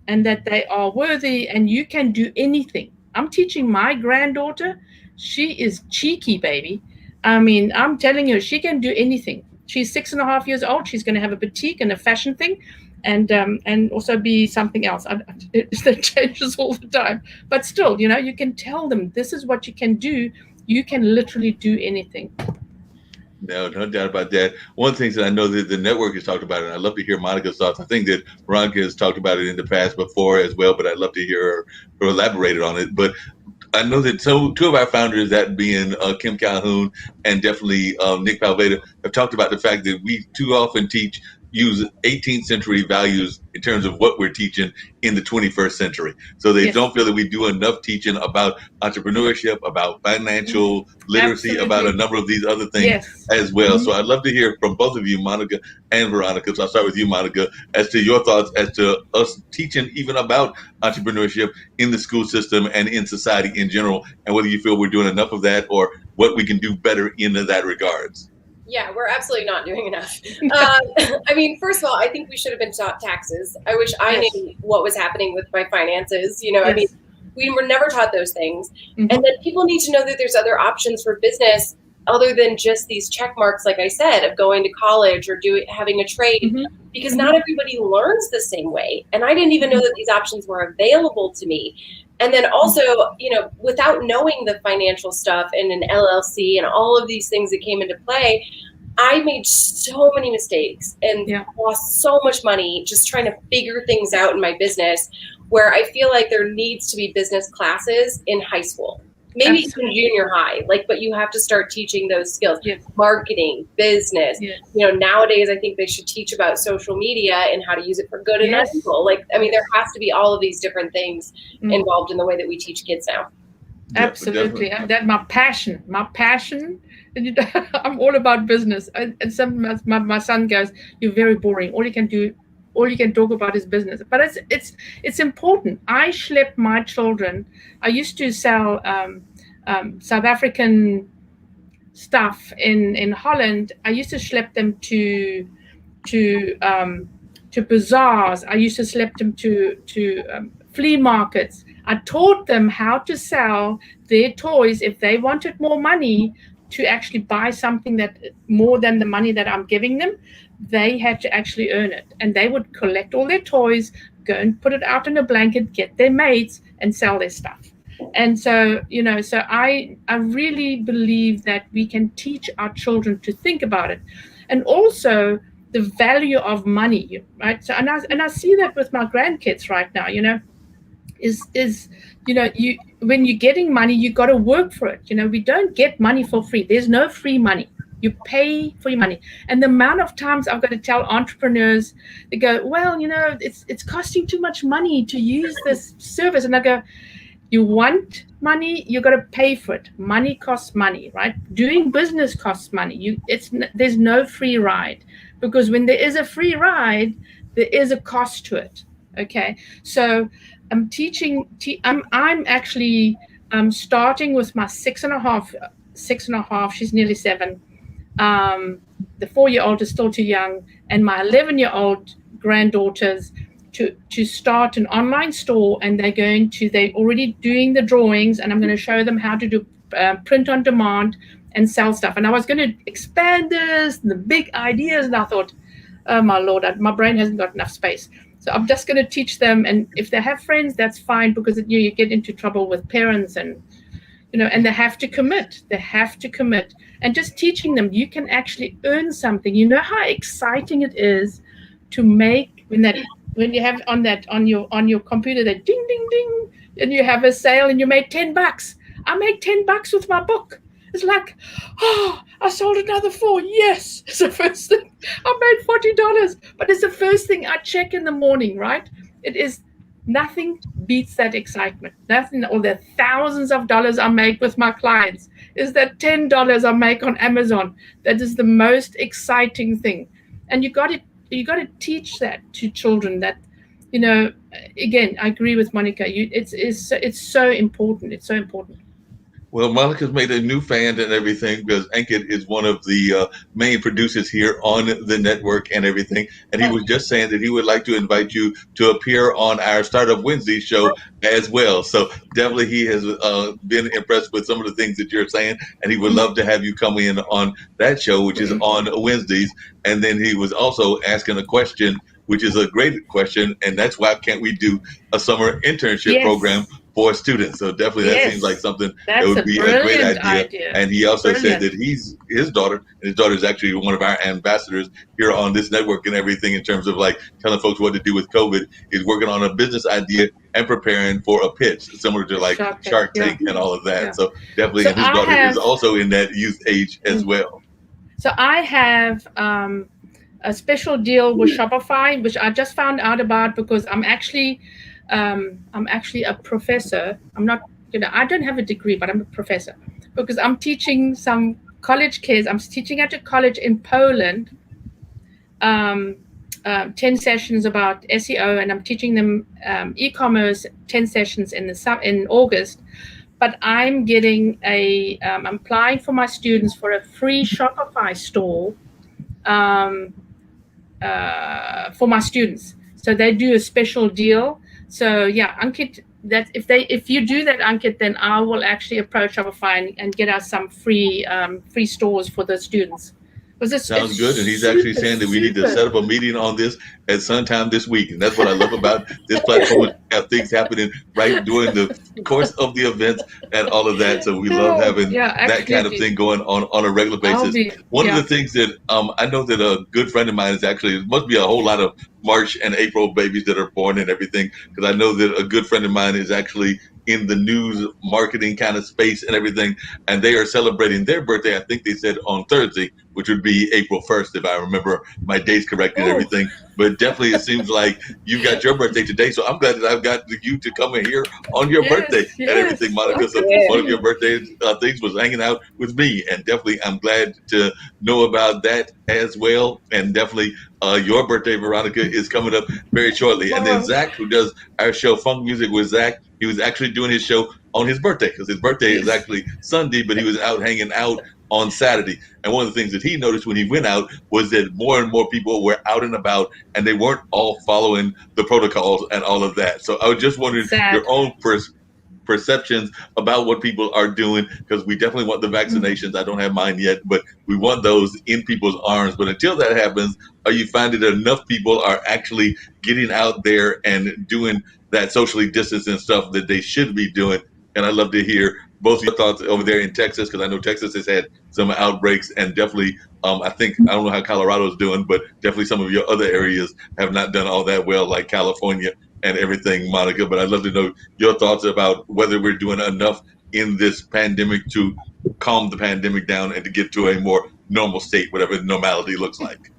Speaker 3: and that they are worthy and you can do anything. I'm teaching my granddaughter. She is cheeky, baby. I mean, I'm telling her she can do anything. She's 6.5 years old. She's going to have a boutique and a fashion thing, and also be something else. It changes all the time. But still, you can tell them this is what you can do. You can literally do anything.
Speaker 1: No doubt about that. One thing that I know that the network has talked about, and I'd love to hear Monica's thoughts. I think that Veronica has talked about it in the past before as well, but I'd love to hear her elaborate on it. But I know that two of our founders, that being Kim Calhoun and definitely Nick Palveda, have talked about the fact that we too often use 18th century values in terms of what we're teaching in the 21st century. So they don't feel that we do enough teaching about entrepreneurship, about financial literacy, about a number of these other things as well. So I'd love to hear from both of you, Monica and Veronica. So I'll start with you, Monica, as to your thoughts as to us teaching even about entrepreneurship in the school system and in society in general, and whether you feel we're doing enough of that or what we can do better in that regards.
Speaker 2: Yeah, we're absolutely not doing enough. I mean, first of all, I think we should have been taught taxes. I wish I knew what was happening with my finances. I mean, we were never taught those things. Mm-hmm. And then people need to know that there's other options for business other than just these check marks, like I said, of going to college or having a trade, because not everybody learns the same way. And I didn't even know that these options were available to me. And then also, without knowing the financial stuff and an LLC and all of these things that came into play, I made so many mistakes and lost so much money just trying to figure things out in my business, where I feel like there needs to be business classes in high school. Maybe even junior high, but you have to start teaching those skills, marketing, business. Nowadays, I think they should teach about social media and how to use it for good and evil. I mean, there has to be all of these different things involved in the way that we teach kids now.
Speaker 3: Absolutely. That's my passion. I'm all about business. And my son goes, "You're very boring. All you can talk about is business." But it's important. I schlep my children. I used to sell South African stuff in Holland. I used to schlep them to bazaars. I used to schlep them to flea markets. I taught them how to sell their toys if they wanted more money to actually buy something that more than the money that I'm giving them. They had to actually earn it, and they would collect all their toys, go and put it out in a blanket, get their mates, and sell their stuff. And so, so I really believe that we can teach our children to think about it, and also the value of money, right? So, and I see that with my grandkids right now. When you're getting money, you got to work for it. We don't get money for free. There's no free money. You pay for your money. And the amount of times I've got to tell entrepreneurs, they go, "Well, it's costing too much money to use this service." And I go, "You want money, you got to pay for it. Money costs money, right? Doing business costs money. There's no free ride, because when there is a free ride, there is a cost to it." Okay, so I'm teaching. I'm actually starting with my 6.5. She's nearly 7. The 4-year-old is still too young, and my 11-year-old granddaughters to start an online store, and they're already doing the drawings, and I'm going to show them how to do print on demand and sell stuff. And I was going to expand this, and the big ideas, and I thought, oh my Lord, my brain hasn't got enough space. So I'm just going to teach them, and if they have friends, that's fine, because you get into trouble with parents, and and they have to commit. They have to commit, and just teaching them, you can actually earn something. You know how exciting it is to make when you have on your computer that ding ding ding, and you have a sale and you made $10. I made $10 with my book. It's like, oh, I sold another 4. Yes, it's the first thing. I made $40, but it's the first thing I check in the morning, right? It is nothing beats that excitement. Nothing, or the thousands of dollars I make with my clients, is that $10 I make on Amazon. That is the most exciting thing, and you got to teach that to children. That again, I agree with Monica. It's so important. It's so important.
Speaker 1: Well, Monica's made a new fan and everything, because Ankit is one of the main producers here on the network and everything. And he was just saying that he would like to invite you to appear on our Startup Wednesday show as well. So definitely he has been impressed with some of the things that you're saying, and he would love to have you come in on that show, which is on Wednesdays. And then he was also asking a question, which is a great question, and that's why can't we do a summer internship program for students? So definitely that seems like something that would be a great idea. And he also said that his daughter is actually one of our ambassadors here on this network and everything, in terms of like telling folks what to do with COVID, is working on a business idea and preparing for a pitch similar to like Shark Tank and all of that. Yeah. So definitely, and his daughter is also in that youth age as well.
Speaker 3: So I have a special deal with Shopify, which I just found out about, because I'm actually a professor. I'm not, I don't have a degree, but I'm a professor, because I'm teaching some college kids. I'm teaching at a college in Poland, 10 sessions about SEO, and I'm teaching them e-commerce, 10 sessions in August. But I'm getting I'm applying for my students for a free Shopify store for my students. So they do a special deal. So yeah, Ankit, that if you do that, Ankit, then I will actually approach Shopify and get us some free stores for the students.
Speaker 1: Sounds good. And he's actually saying that we need to set up a meeting on this at some time this week. And that's what I love about this platform, is have things happening right during the course of the events and all of that. So we love having that kind of thing going on a regular basis. One of the things that I know that a good friend of mine is actually, it must be a whole lot of March and April babies that are born and everything, because I know that a good friend of mine is actually in the news marketing kind of space and everything, and they are celebrating their birthday, I think they said on Thursday, which would be April 1st, if I remember my dates correctly and everything. But definitely it seems like you got your birthday today, so I'm glad that I've got you to come in here on your birthday and everything, Monica. So one of your birthday things was hanging out with me, and definitely I'm glad to know about that as well. And definitely your birthday, Veronica, is coming up very shortly. And then Zach, who does our show Funk Music with Zach, he was actually doing his show on his birthday, because his birthday is actually Sunday, but he was out hanging out on Saturday. And one of the things that he noticed when he went out was that more and more people were out and about, and they weren't all following the protocols and all of that. So I was just wondering your own perceptions about what people are doing, because we definitely want the vaccinations. I don't have mine yet, but we want those in people's arms. But until that happens, are you finding that enough people are actually getting out there and doing that socially distancing stuff that they should be doing? And I'd love to hear both your thoughts over there in Texas, because I know Texas has had some outbreaks, and definitely I don't know how Colorado's doing, but definitely some of your other areas have not done all that well, like California and everything, Monica. But I'd love to know your thoughts about whether we're doing enough in this pandemic to calm the pandemic down and to get to a more normal state, whatever normality looks like.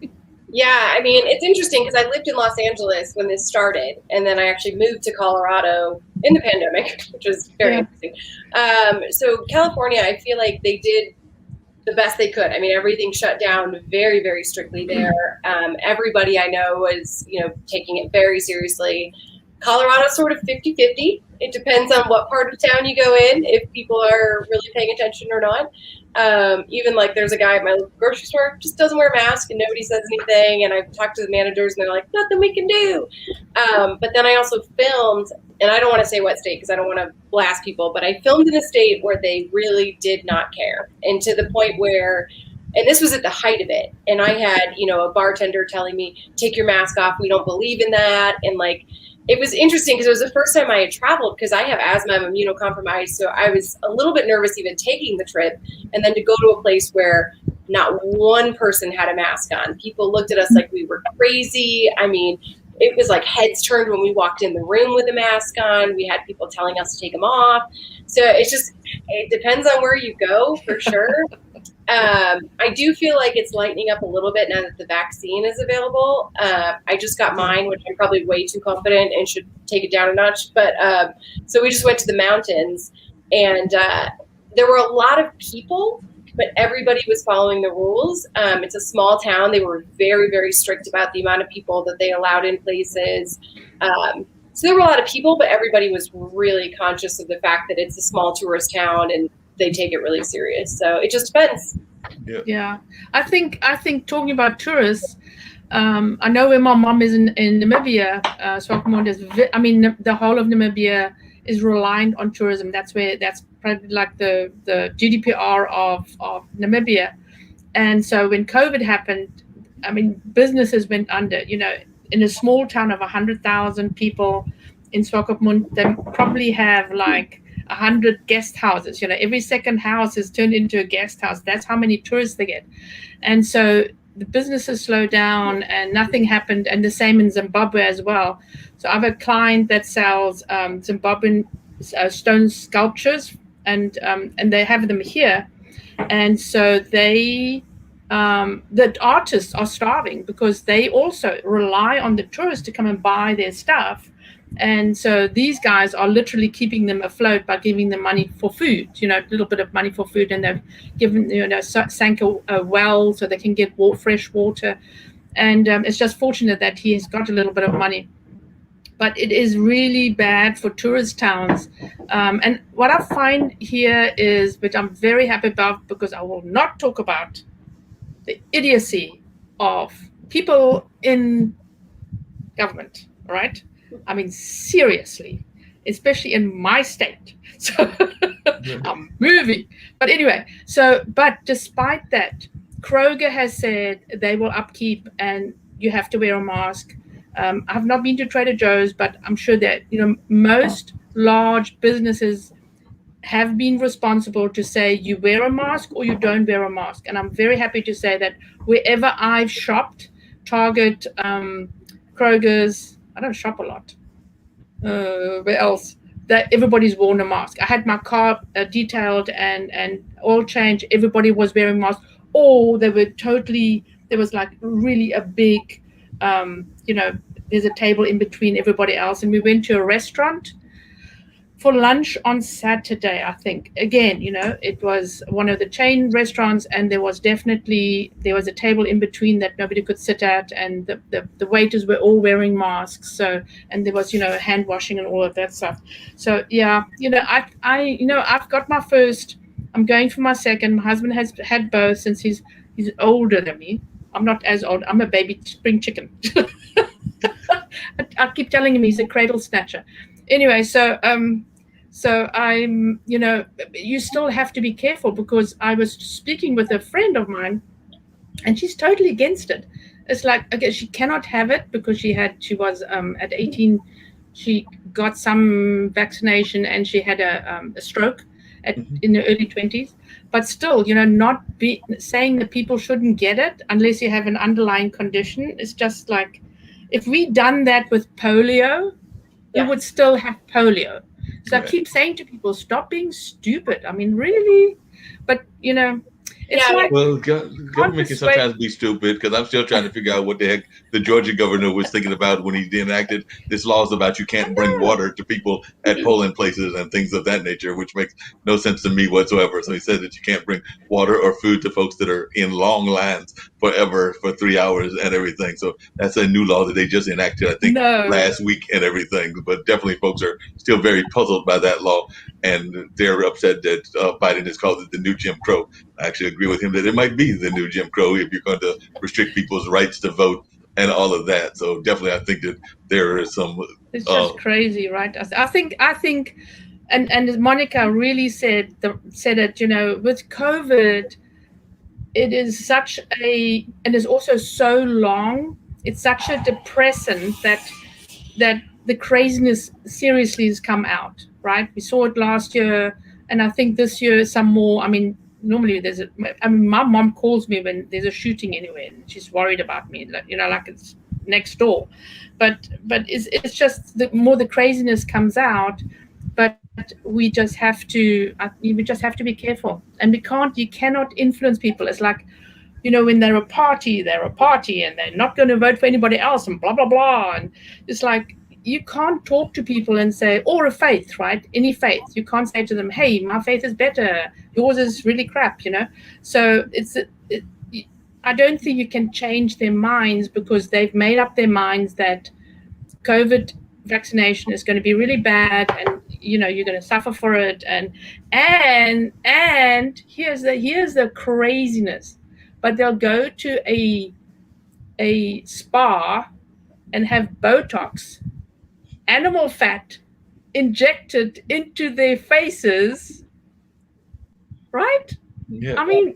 Speaker 2: Yeah, I mean, it's interesting because I lived in Los Angeles when this started, and then I actually moved to Colorado in the pandemic, which was very interesting. So California, I feel like they did the best they could. I mean, everything shut down very, very strictly there. Everybody I know was, taking it very seriously. Colorado's sort of 50-50. It depends on what part of town you go in, if people are really paying attention or not. Even like there's a guy at my local grocery store, just doesn't wear a mask and nobody says anything. And I've talked to the managers and they're like, nothing we can do. But then I also filmed and I don't want to say what state because I don't want to blast people, but I filmed in a state where they really did not care. And to the point where, and this was at the height of it. And I had, a bartender telling me, take your mask off. We don't believe in that. And like, it was interesting because it was the first time I had traveled because I have asthma, I'm immunocompromised. So I was a little bit nervous even taking the trip. And then to go to a place where not one person had a mask on. People looked at us like we were crazy. I mean, it was like heads turned when we walked in the room with a mask on. We had people telling us to take them off. So it depends on where you go for sure. I do feel like it's lightening up a little bit now that the vaccine is available. I just got mine, which I'm probably way too confident and should take it down a notch. But so we just went to the mountains, and there were a lot of people, but everybody was following the rules. It's a small town. They were very, very strict about the amount of people that they allowed in places. So there were a lot of people, but everybody was really conscious of the fact that it's a small tourist town and they take it really serious. So it just depends.
Speaker 3: Yeah. I think talking about tourists, I know where my mom is in Namibia, Swakopmund is, the whole of Namibia is reliant on tourism. That's probably like the GDPR of Namibia. And so when COVID happened, businesses went under. In a small town of 100,000 people in Swakopmund, they probably have like 100 guest houses. Every second house is turned into a guest house. That's how many tourists they get. And so the businesses slowed down and nothing happened. And the same in Zimbabwe as well. So I have a client that sells Zimbabwean stone sculptures, and they have them here. And so the artists are starving because they also rely on the tourists to come and buy their stuff. And so these guys are literally keeping them afloat by giving them money for food, a little bit of money for food. And they've given, sank a well so they can get fresh water. And it's just fortunate that he has got a little bit of money. But it is really bad for tourist towns. And what I find here is, which I'm very happy about, because I will not talk about the idiocy of people in government, right? Seriously, especially in my state. So I'm moving. But anyway, but despite that, Kroger has said they will upkeep and you have to wear a mask. I have not been to Trader Joe's, but I'm sure that, most large businesses have been responsible to say you wear a mask or you don't wear a mask. And I'm very happy to say that wherever I've shopped, Target, Kroger's, I don't shop a lot. Where else? That everybody's worn a mask. I had my car detailed and oil change. Everybody was wearing masks. Or there was like really a big, there's a table in between everybody else. And we went to a restaurant for lunch on Saturday, I think. Again, it was one of the chain restaurants, and there was a table in between that nobody could sit at, and the waiters were all wearing masks. So, and there was, hand washing and all of that stuff. So yeah, I've got my first. I'm going for my second. My husband has had both since he's older than me. I'm not as old. I'm a baby spring chicken. I keep telling him he's a cradle snatcher. Anyway, so I'm, you still have to be careful, because I was speaking with a friend of mine and she's totally against it. It's like, okay, she cannot have it because she was at 18, she got some vaccination and she had a stroke in the early 20s. But still, not saying that people shouldn't get it unless you have an underlying condition. It's just like, if we done that with polio, you would still have polio. So I keep saying to people, stop being stupid. Really? But, it's like...
Speaker 1: Well, government can sometimes be stupid, because I'm still trying to figure out what the heck the Georgia governor was thinking about when he enacted this laws about you can't bring water to people at polling places and things of that nature, which makes no sense to me whatsoever. So he said that you can't bring water or food to folks that are in long lines forever for 3 hours and everything. So that's a new law that they just enacted, I think, last week and everything. But definitely folks are still very puzzled by that law, and they're upset that Biden has called it the new Jim Crow. I actually agree with him that it might be the new Jim Crow if you're going to restrict people's rights to vote and all of that. So definitely, I think that there is some.
Speaker 3: It's just crazy, right? I think, and Monica really said it. With COVID, it is such and it's also so long. It's such a depressant that the craziness seriously has come out, right? We saw it last year, and I think this year some more. I mean, normally my mom calls me when there's a shooting anywhere, and she's worried about me, like it's next door. But it's just the more the craziness comes out, but we just have to be careful, and you cannot influence people. It's like, when they're a party, and they're not going to vote for anybody else, and blah blah blah. And it's like, you can't talk to people and say, or a faith, right? Any faith, you can't say to them, hey, my faith is better, yours is really crap. So I don't think you can change their minds, because they've made up their minds that COVID vaccination is going to be really bad, and you're going to suffer for it. And here's the craziness. But they'll go to a spa and have Botox, animal fat, injected into their faces, right?
Speaker 1: Yeah.
Speaker 3: I mean,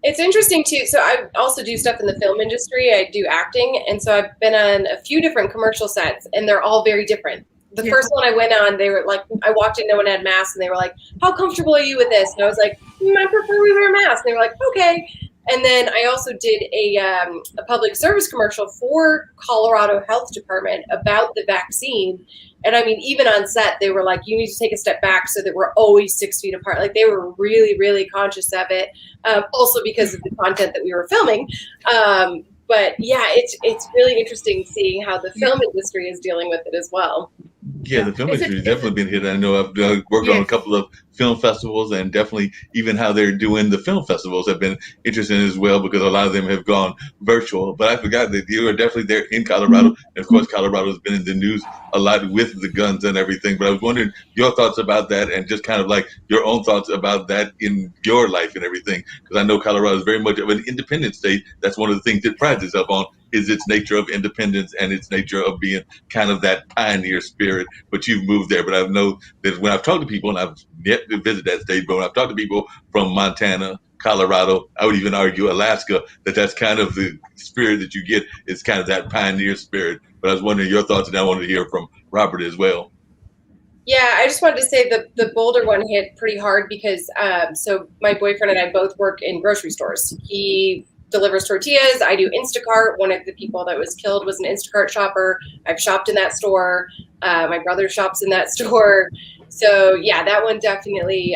Speaker 2: It's interesting too. So I also do stuff in the film industry. I do acting, and so I've been on a few different commercial sets, and they're all very different. The first one I went on, they were like, I walked in, no one had masks, and they were like, how comfortable are you with this? And I was like, I prefer we wear masks. And they were like, okay. And then I also did a public service commercial for Colorado Health Department about the vaccine. And I mean, even on set, they were like, you need to take a step back so that we're always 6 feet apart. Like, they were really, really conscious of it. Also because of the content that we were filming. But yeah, it's really interesting seeing how the film industry is dealing with it as well.
Speaker 1: Yeah, the film industry has definitely been hit. I know I've worked on a couple of film festivals, and definitely even how they're doing the film festivals have been interesting as well, because a lot of them have gone virtual. But I forgot that you are definitely there in Colorado. And of course, Colorado has been in the news a lot with the guns and everything. But I was wondering your thoughts about that, and just kind of like your own thoughts about that in your life and everything. Because I know Colorado is very much of an independent state. That's one of the things it prides itself on, is its nature of independence and its nature of being kind of that pioneer spirit. But you've moved there. But I know that when I've talked to people, and I've yet to visit that state, but when I've talked to people from Montana, Colorado, I would even argue Alaska, that's kind of the spirit that you get. It's kind of that pioneer spirit. But I was wondering your thoughts, and I wanted to hear from Robert as well.
Speaker 2: Yeah, I just wanted to say the Boulder one hit pretty hard because so my boyfriend and I both work in grocery stores. He delivers tortillas. I do Instacart. One of the people that was killed was an Instacart shopper. I've shopped in that store. My brother shops in that store. So yeah, that one definitely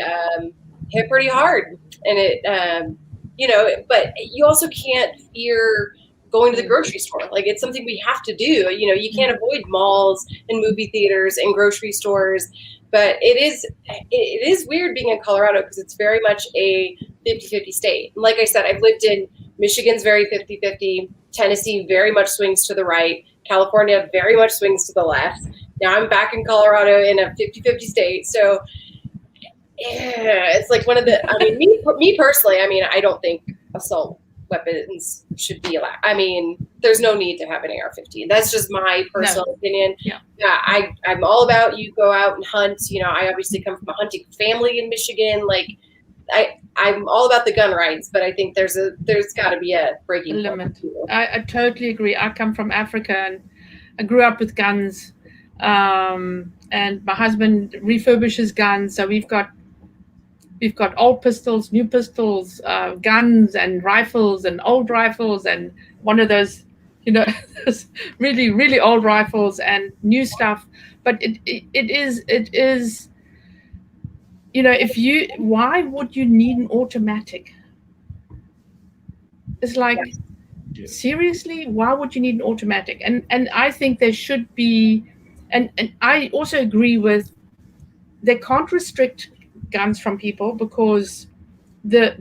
Speaker 2: hit pretty hard. And it, but you also can't fear going to the grocery store. Like, it's something we have to do. You can't avoid malls and movie theaters and grocery stores. But it is weird being in Colorado, because it's very much a 50-50 state. Like I said, I've lived in Michigan's very 50-50. Tennessee very much swings to the right. California very much swings to the left. Now I'm back in Colorado in a 50-50 state. So it's like one of the, I mean, me personally, I mean, I don't think assault weapons should be allowed. I mean, there's no need to have an AR-15. That's just my personal opinion. Yeah, I'm all about you go out and hunt. I obviously come from a hunting family in Michigan. Like, I'm all about the gun rights, but I think there's got to be a breaking
Speaker 3: limit. I totally agree. I come from Africa, and I grew up with guns. And my husband refurbishes guns, so we've got old pistols, new pistols, guns and rifles and old rifles, and one of those, those really, really old rifles and new stuff. But it is, why would you need an automatic? It's like, seriously, why would you need an automatic? And I think there should be, and I also agree with, they can't restrict guns from people, because the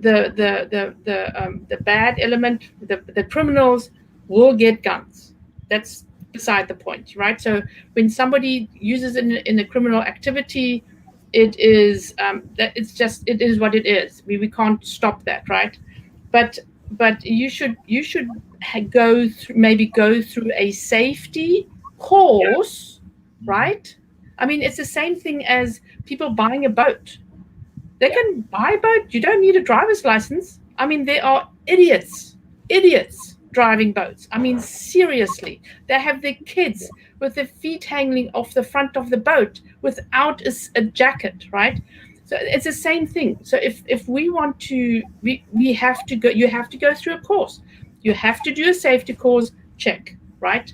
Speaker 3: bad element, the criminals will get guns. That's beside the point, right? So when somebody uses it in a criminal activity, it is it is what it is. We can't stop that, right? But but you should maybe go through a safety course, right? I mean, it's the same thing as people buying a boat. They can buy a boat. You don't need a driver's license. I mean, there are idiots driving boats. I mean, seriously, they have their kids with their feet hanging off the front of the boat without a jacket, right? So it's the same thing. So if we want to, we have to go. You have to go through a course. You have to do a safety course. Check, right?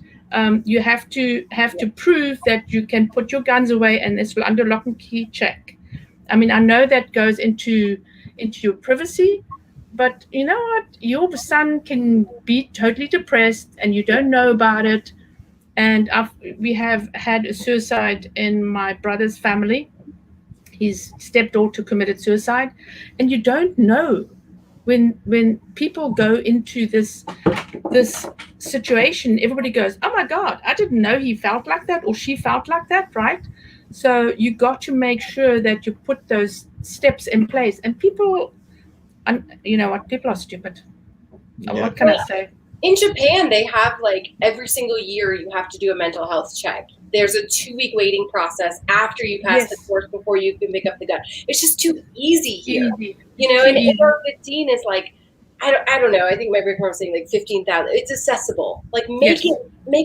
Speaker 3: You have to prove that you can put your guns away and it's under lock and key. Check. I mean, I know that goes into your privacy, but you know what? Your son can be totally depressed and you don't know about it. And we have had a suicide in my brother's family. His stepdaughter committed suicide, and you don't know when people go into this situation. Everybody goes, "Oh my God, I didn't know he felt like that or she felt like that," right? So you got to make sure that you put those steps in place. And people, you know what? People are stupid.
Speaker 1: Yeah.
Speaker 3: What can I say?
Speaker 2: In Japan, they have like every single year you have to do a mental health check. There's a 2-week waiting process after you pass the course before you can pick up the gun. It's just too easy here. You know, and AR-15 is like, I don't know. I think my grandpa was saying like 15,000. It's accessible. Like make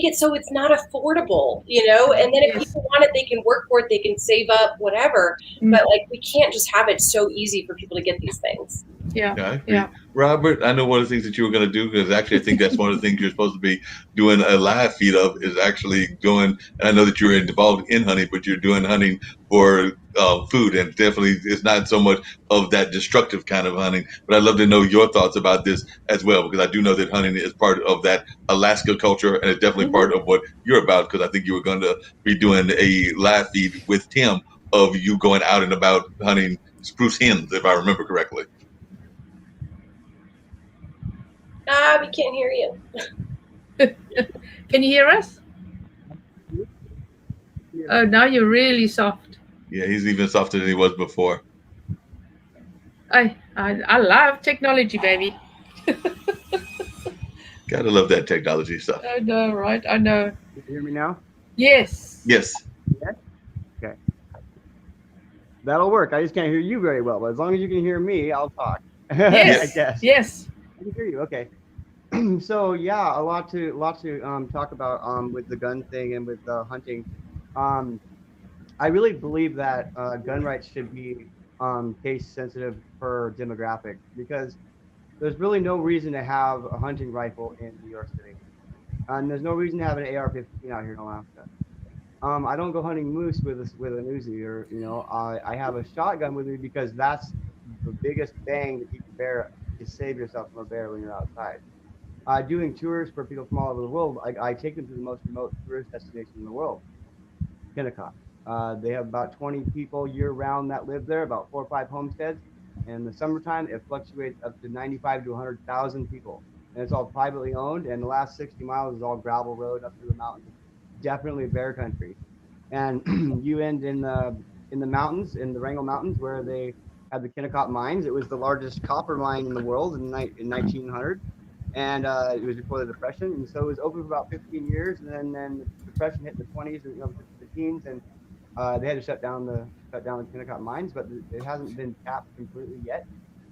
Speaker 2: it so it's not affordable, you know. And then if people want it, they can work for it. They can save up, whatever. But like we can't just have it so easy for people to get these things.
Speaker 3: Yeah.
Speaker 1: Robert, I know one of the things that you were going to do, because actually I think that's one of the things you're supposed to be doing a live feed of, is actually going, and I know that you're involved in hunting, but you're doing hunting for food, and definitely it's not so much of that destructive kind of hunting. But I'd love to know your thoughts about this as well, because I do know that hunting is part of that Alaska culture, and it's definitely part of what you're about, because I think you were going to be doing a live feed with Tim of you going out and about hunting spruce hens, if I remember correctly.
Speaker 2: We can't hear you.
Speaker 3: Can you hear us? Oh, now you're really soft.
Speaker 1: Yeah, he's even softer than he was before.
Speaker 3: I love technology, baby.
Speaker 1: Gotta love that technology stuff.
Speaker 3: I know, right? I know.
Speaker 4: Can you hear me now?
Speaker 3: Yes.
Speaker 1: Yes.
Speaker 4: Okay. That'll work. I just can't hear you very well, but as long as you can hear me, I'll talk.
Speaker 3: Yes.
Speaker 4: I guess.
Speaker 3: Yes.
Speaker 4: I can hear you. Okay. So yeah, a lot to talk about with the gun thing and with hunting. I really believe that gun rights should be case sensitive per demographic, because there's really no reason to have a hunting rifle in New York City, and there's no reason to have an AR-15 out here in Alaska. I don't go hunting moose with an Uzi, or I have a shotgun with me because that's the biggest bang to keep a bear, to save yourself from a bear when you're outside. Doing tours for people from all over the world, I take them to the most remote tourist destination in the world, Kennecott. They have about 20 people year-round that live there, about 4 or 5 homesteads. In the summertime, it fluctuates up to 95 to 100,000 people. And it's all privately owned, and the last 60 miles is all gravel road up through the mountains. Definitely bear country. And you end in the mountains, in the Wrangell Mountains, where they had the Kennecott mines. It was the largest copper mine in the world in 1900. And it was before the Depression, and so it was open for about 15 years, and then the Depression hit in the 20s, and the teens, and they had to shut down the Kennecott mines, but it hasn't been tapped completely yet.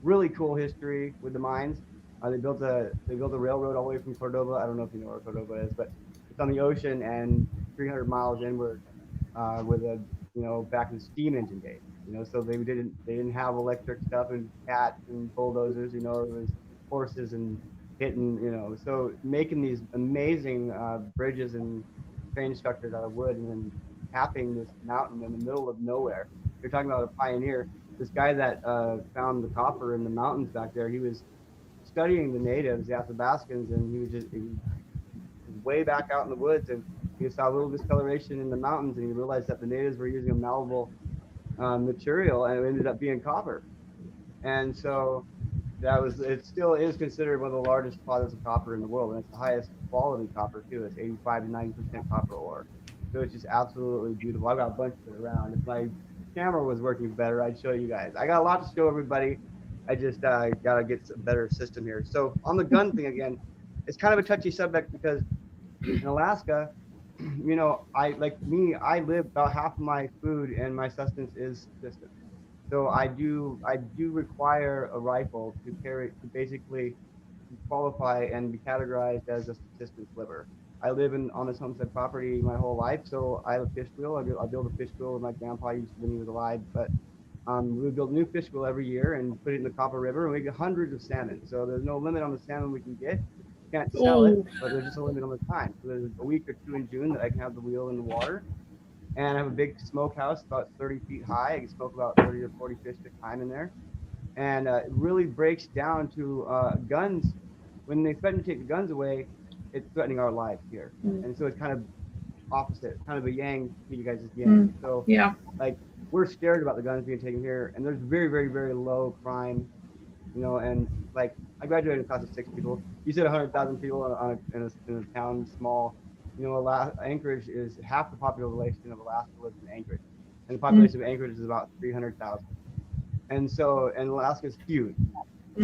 Speaker 4: Really cool history with the mines. They built a railroad all the way from Cordova. I don't know if you know where Cordova is, but it's on the ocean and 300 miles inward, with a back in the steam engine days. So they didn't have electric stuff and cats and bulldozers. It was horses and hitting, so making these amazing bridges and train structures out of wood, and then tapping this mountain in the middle of nowhere. You're talking about a pioneer. This guy that found the copper in the mountains back there, he was studying the natives, the Athabascans, and he was way back out in the woods, and he saw a little discoloration in the mountains, and he realized that the natives were using a malleable material, and it ended up being copper. And so it still is considered one of the largest deposits of copper in the world, and it's the highest quality copper too. It's 85 to 90% copper ore. So it's just absolutely beautiful. I've got a bunch of it around. If my camera was working better, I'd show you guys. I got a lot to show everybody. I just gotta get a better system here. So on the gun thing again, it's kind of a touchy subject because in Alaska, I live about half of my food and my sustenance is subsistence. So I do require a rifle to basically qualify and be categorized as a subsistence liver. I live on this homestead property my whole life, so I have a fish wheel. I build a fish wheel with my grandpa used to when he was alive, but we build a new fish wheel every year and put it in the Copper River, and we get hundreds of salmon. So there's no limit on the salmon we can get. Can't sell it, but there's just a limit on the time. So there's a week or two in June that I can have the wheel in the water, and I have a big smokehouse about 30 feet high. I can smoke about 30 or 40 fish at a time in there, and it really breaks down to guns. When they threaten to take the guns away, it's threatening our lives here, and so it's kind of opposite, kind of a yang to you guys' yang. So
Speaker 3: Yeah.
Speaker 4: like we're scared about the guns being taken here, and there's very, very, very low crime, and like I graduated in a class of 6 people. You said 100,000 people in a town small. Anchorage is half the population of Alaska lives in Anchorage, and the population of Anchorage is about 300,000. And Alaska is huge.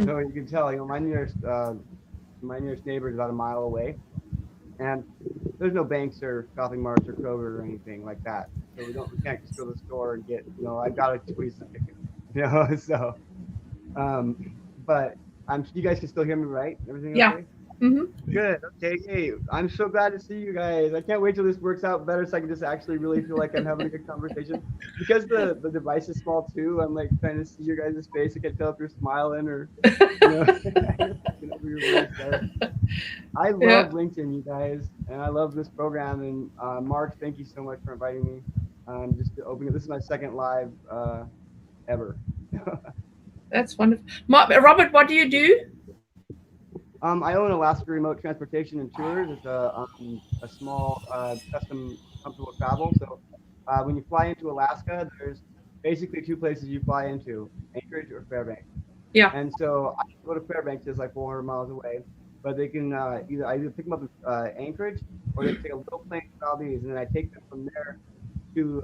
Speaker 4: So you can tell, my nearest neighbor is about a mile away, and there's no banks or shopping marts or Kroger or anything like that. So we can't just go to the store and get, I gotta squeeze the chicken, So, but you guys can still hear me, right? Everything okay?
Speaker 3: Yeah. Mm-hmm.
Speaker 4: Good. Okay. Hey, I'm so glad to see you guys. I can't wait till this works out better so I can just actually really feel like I'm having a good conversation. Because the device is small too, I'm like trying to see your guys' face. I can't tell if you're smiling or, I love LinkedIn, you guys, and I love this program. And Marc, thank you so much for inviting me. Just to open it. This is my second live ever.
Speaker 3: That's wonderful. Robert, what do you do?
Speaker 4: I own Alaska Remote Transportation and Tours. It's a small custom comfortable travel. So when you fly into Alaska, there's basically 2 places you fly into, Anchorage or Fairbanks.
Speaker 3: Yeah.
Speaker 4: And so I go to Fairbanks, it's like 400 miles away, but they can either pick them up at Anchorage or they can take a little plane to Valdez, and then I take them from there to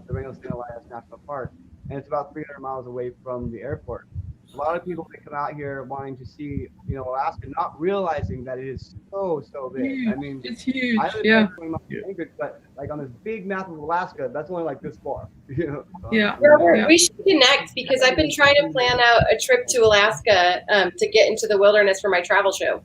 Speaker 4: the Reno-St. Elias National Park, and it's about 300 miles away from the airport. A lot of people that come out here wanting to see, Alaska, not realizing that it is so big.
Speaker 3: Huge.
Speaker 4: I mean,
Speaker 3: it's huge.
Speaker 4: I live
Speaker 3: Yeah.
Speaker 4: 20 miles from Anchorage, but like on this big map of Alaska, that's only like this far.
Speaker 3: Yeah.
Speaker 2: Robert, we should connect because I've been trying to plan out a trip to Alaska to get into the wilderness for my travel show.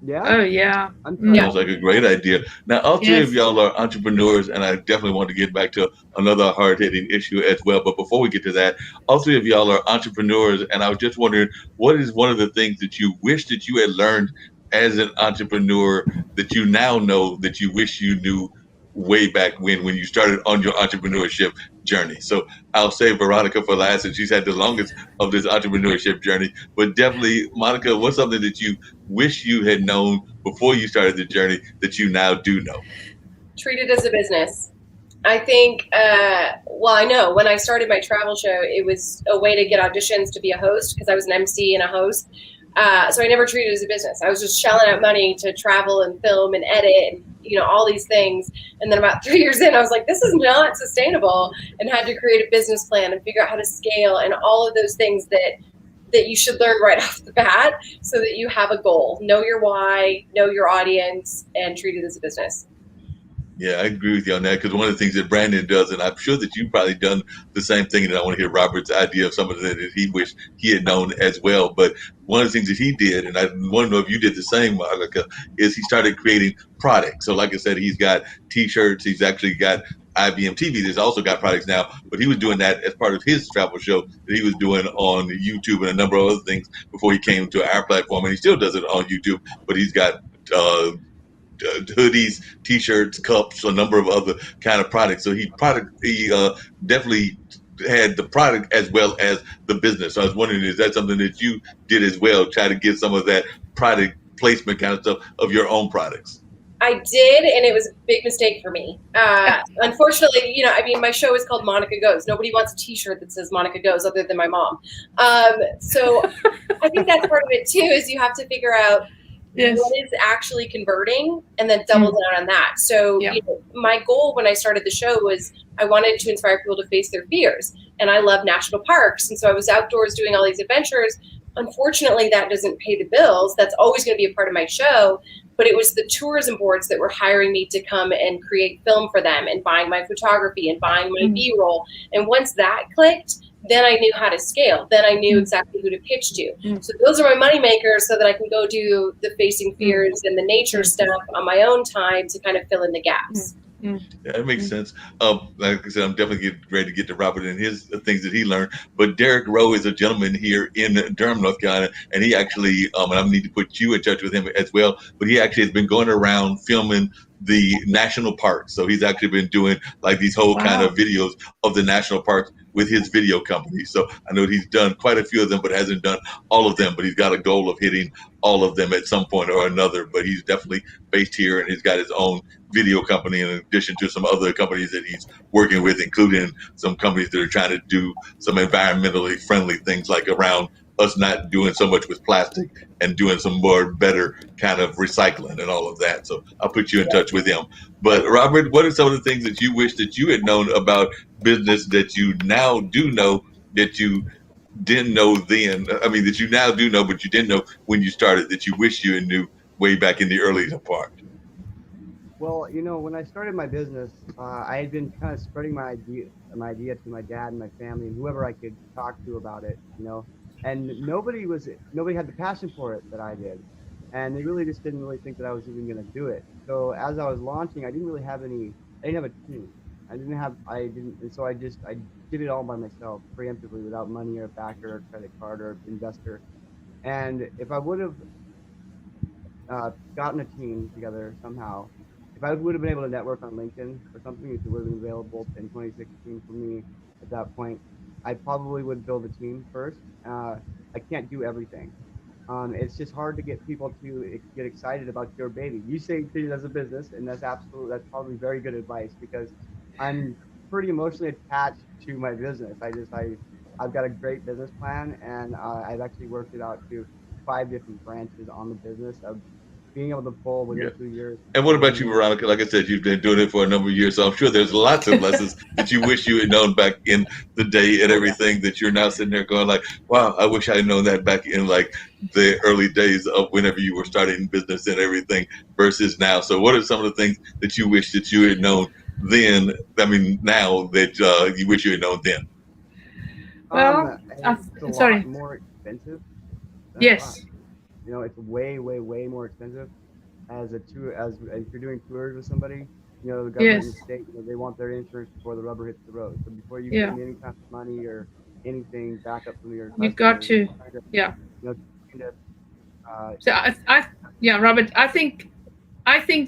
Speaker 4: Yeah.
Speaker 3: Oh yeah.
Speaker 1: Sounds like a great idea. Now, all 3 of y'all are entrepreneurs, and I definitely want to get back to another hard-hitting issue as well. But before we get to that, all 3 of y'all are entrepreneurs, and I was just wondering, what is one of the things that you wish that you had learned as an entrepreneur that you now know that you wish you knew way back when you started on your entrepreneurship journey? So I'll say Veronica for last, and she's had the longest of this entrepreneurship journey. But definitely, Monica, what's something that you wish you had known before you started the journey that you now do know?
Speaker 2: Treat it as a business. I think, I know when I started my travel show, it was a way to get auditions to be a host because I was an MC and a host. So I never treated it as a business. I was just shelling out money to travel and film and edit and, all these things. And then about 3 years in, I was like, this is not sustainable, and had to create a business plan and figure out how to scale and all of those things that you should learn right off the bat so that you have a goal. Know your why, know your audience, and treat it as a business.
Speaker 1: Yeah, I agree with you on that, because one of the things that Brandon does, and I'm sure that you've probably done the same thing, and I want to hear Robert's idea of some of that he wished he had known as well. But one of the things that he did, and I want to know if you did the same, Monica, is he started creating products. So like I said, he's got T-shirts, he's actually got IBM TV that's also got products now, but he was doing that as part of his travel show that he was doing on YouTube and a number of other things before he came to our platform, and he still does it on YouTube, but he's got hoodies, T-shirts, cups, a number of other kind of products. So he definitely had the product as well as the business. So I was wondering, is that something that you did as well? Try to get some of that product placement kind of stuff of your own products?
Speaker 2: I did, and it was a big mistake for me. Unfortunately, my show is called Monica Goes. Nobody wants a T-shirt that says Monica Goes other than my mom. So I think that's part of it too, is you have to figure out,
Speaker 3: Yes.
Speaker 2: what is actually converting, and then double down on that. So my goal when I started the show was I wanted to inspire people to face their fears. And I love national parks. And so I was outdoors doing all these adventures. Unfortunately, that doesn't pay the bills. That's always going to be a part of my show. But it was the tourism boards that were hiring me to come and create film for them and buying my photography and buying my B-roll. And once that clicked, then I knew how to scale. Then I knew exactly who to pitch to. So those are my money makers so that I can go do the facing fears and the nature stuff on my own time to kind of fill in the gaps.
Speaker 1: Yeah, that makes sense. Like I said, I'm definitely ready to get to Robert and his things that he learned. But Derek Rowe is a gentleman here in Durham, North Carolina, and he actually, and I need to put you in touch with him as well. But he actually has been going around filming the national parks. So he's actually been doing like these whole kind of videos of the national parks with his video company. So I know he's done quite a few of them, but hasn't done all of them. But he's got a goal of hitting all of them at some point or another. But he's definitely based here, and he's got his own video company in addition to some other companies that he's working with, including some companies that are trying to do some environmentally friendly things, like around us not doing so much with plastic and doing some more better kind of recycling and all of that. So I'll put you in touch with him. But Robert, what are some of the things that you wish that you had known about business that you now do know that you didn't know then? I mean, that you now do know, but you didn't know when you started, that you wish you knew way back in the early part?
Speaker 5: Well, when I started my business, I had been kind of spreading my idea to my dad and my family and whoever I could talk to about it, and nobody had the passion for it that I did. And they really just didn't really think that I was even going to do it. So as I was launching, I didn't have a team. And so I did it all by myself, preemptively, without money or backer or credit card or investor. And if I would have gotten a team together somehow, if I would have been able to network on LinkedIn or something, if it would have been available in 2016 for me at that point, I probably would build a team first. I can't do everything. It's just hard to get people to get excited about your baby. You say treat it as a business, and that's probably very good advice, because I'm pretty emotionally attached to my business. I've got a great business plan, and I've actually worked it out to 5 different branches on the business of being able to pull within 2 years.
Speaker 1: And what about you, Veronica? Like I said, you've been doing it for a number of years, so I'm sure there's lots of lessons that you wish you had known back in the day and everything that you're now sitting there going like, wow, I wish I had known that back in like the early days of whenever you were starting business and everything versus now. So what are some of the things that you wish that you had known then, now that you wish you had known then?
Speaker 3: Well,
Speaker 5: it's a lot more expensive.
Speaker 3: Yes.
Speaker 5: It's way, way, way more expensive as if you're doing tours with somebody. The government and the state, they want their insurance before the rubber hits the road. So before you bring any kind of money or anything back up from your
Speaker 3: you got to, Robert, I think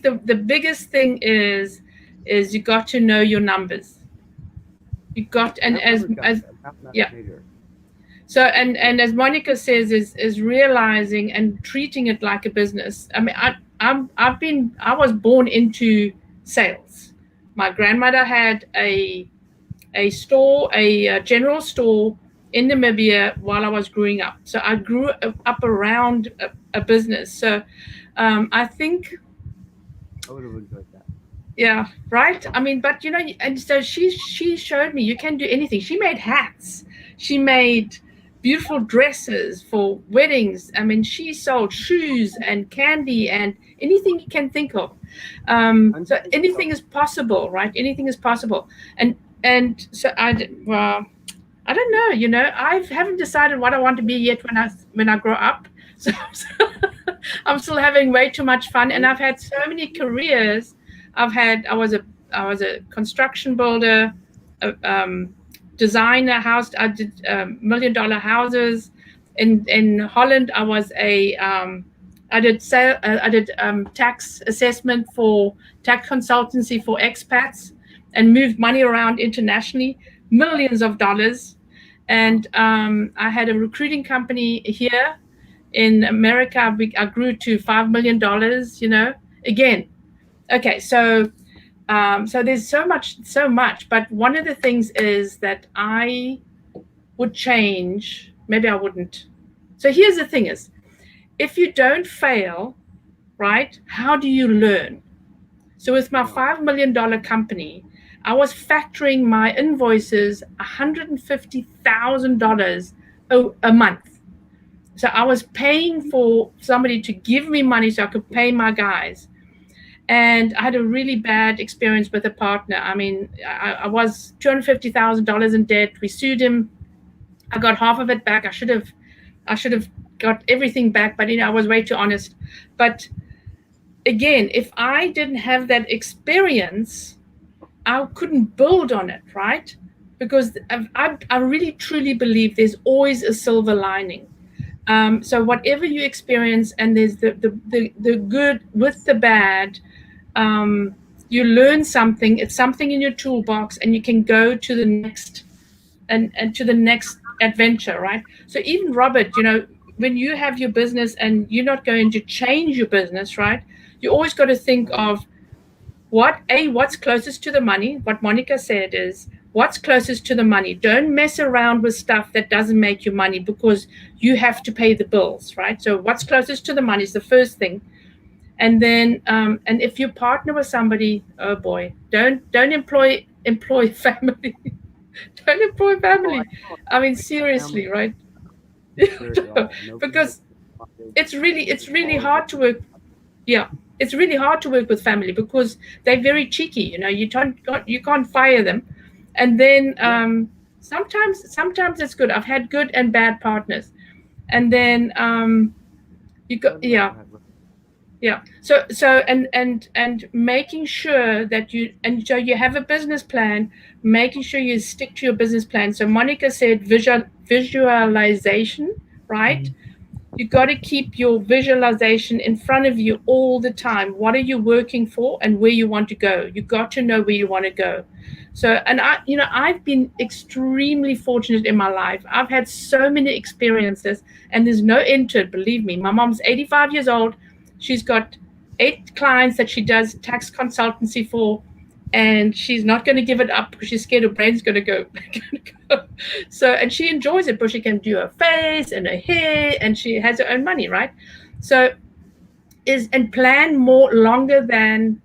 Speaker 3: the biggest thing is you got to know your numbers. You got, and So and as Monica says, is realizing and treating it like a business. I mean, I was born into sales. My grandmother had a store, a general store in Namibia while I was growing up. So I grew up around a business. So I think
Speaker 5: I would have enjoyed that.
Speaker 3: Yeah, right. I mean, but and so she showed me you can do anything. She made hats. She made beautiful dresses for weddings. I mean, she sold shoes and candy and anything you can think of. So anything is possible, right? Anything is possible. And so I don't know. I haven't decided what I want to be yet when I grow up. So I'm still having way too much fun, and I've had so many careers. I was a construction builder, designer house. I did $1 million houses in Holland. I did tax assessment for tax consultancy for expats and moved money around internationally, millions of dollars. And I had a recruiting company here in America. I grew to $5 million, again. Okay, so there's so much, but one of the things is that I would change, maybe I wouldn't. So here's the thing is, if you don't fail, right? How do you learn? So with my
Speaker 5: No.
Speaker 3: $5 million company, I was factoring my invoices $150,000 a month. So I was paying for somebody to give me money so I could pay my guys. And I had a really bad experience with a partner. I mean, I was $250,000 in debt. We sued him. I got half of it back. I should have got everything back, but I was way too honest. But again, if I didn't have that experience, I couldn't build on it, right? Because I really truly believe there's always a silver lining. So whatever you experience, and there's the good with the bad, you learn something. It's something in your toolbox, and you can go to the next and to the next adventure, right? So even Robert, when you have your business and you're not going to change your business, right? You always got to think of what's closest to the money. What Monica said is, what's closest to the money. Don't mess around with stuff that doesn't make you money, because you have to pay the bills, right? So what's closest to the money is the first thing. And then and if you partner with somebody, oh boy, don't employ family. Don't employ family. I mean, seriously, right? Because it's really hard to work. Yeah, it's really hard to work with family because they're very cheeky. You can't fire them. And then sometimes it's good. I've had good and bad partners. And then you got So and making sure that so you have a business plan, making sure you stick to your business plan. So Monica said visualization, right? You got to keep your visualization in front of you all the time. What are you working for and where you want to go? You got to know where you want to go. So, and I've been extremely fortunate in my life. I've had so many experiences, and there's no end to it. Believe me, my mom's 85 years old. She's got 8 clients that she does tax consultancy for, and she's not going to give it up because she's scared her brain's going to go. So, and she enjoys it, but she can do her face and her hair, and she has her own money, right? So, and plan more longer than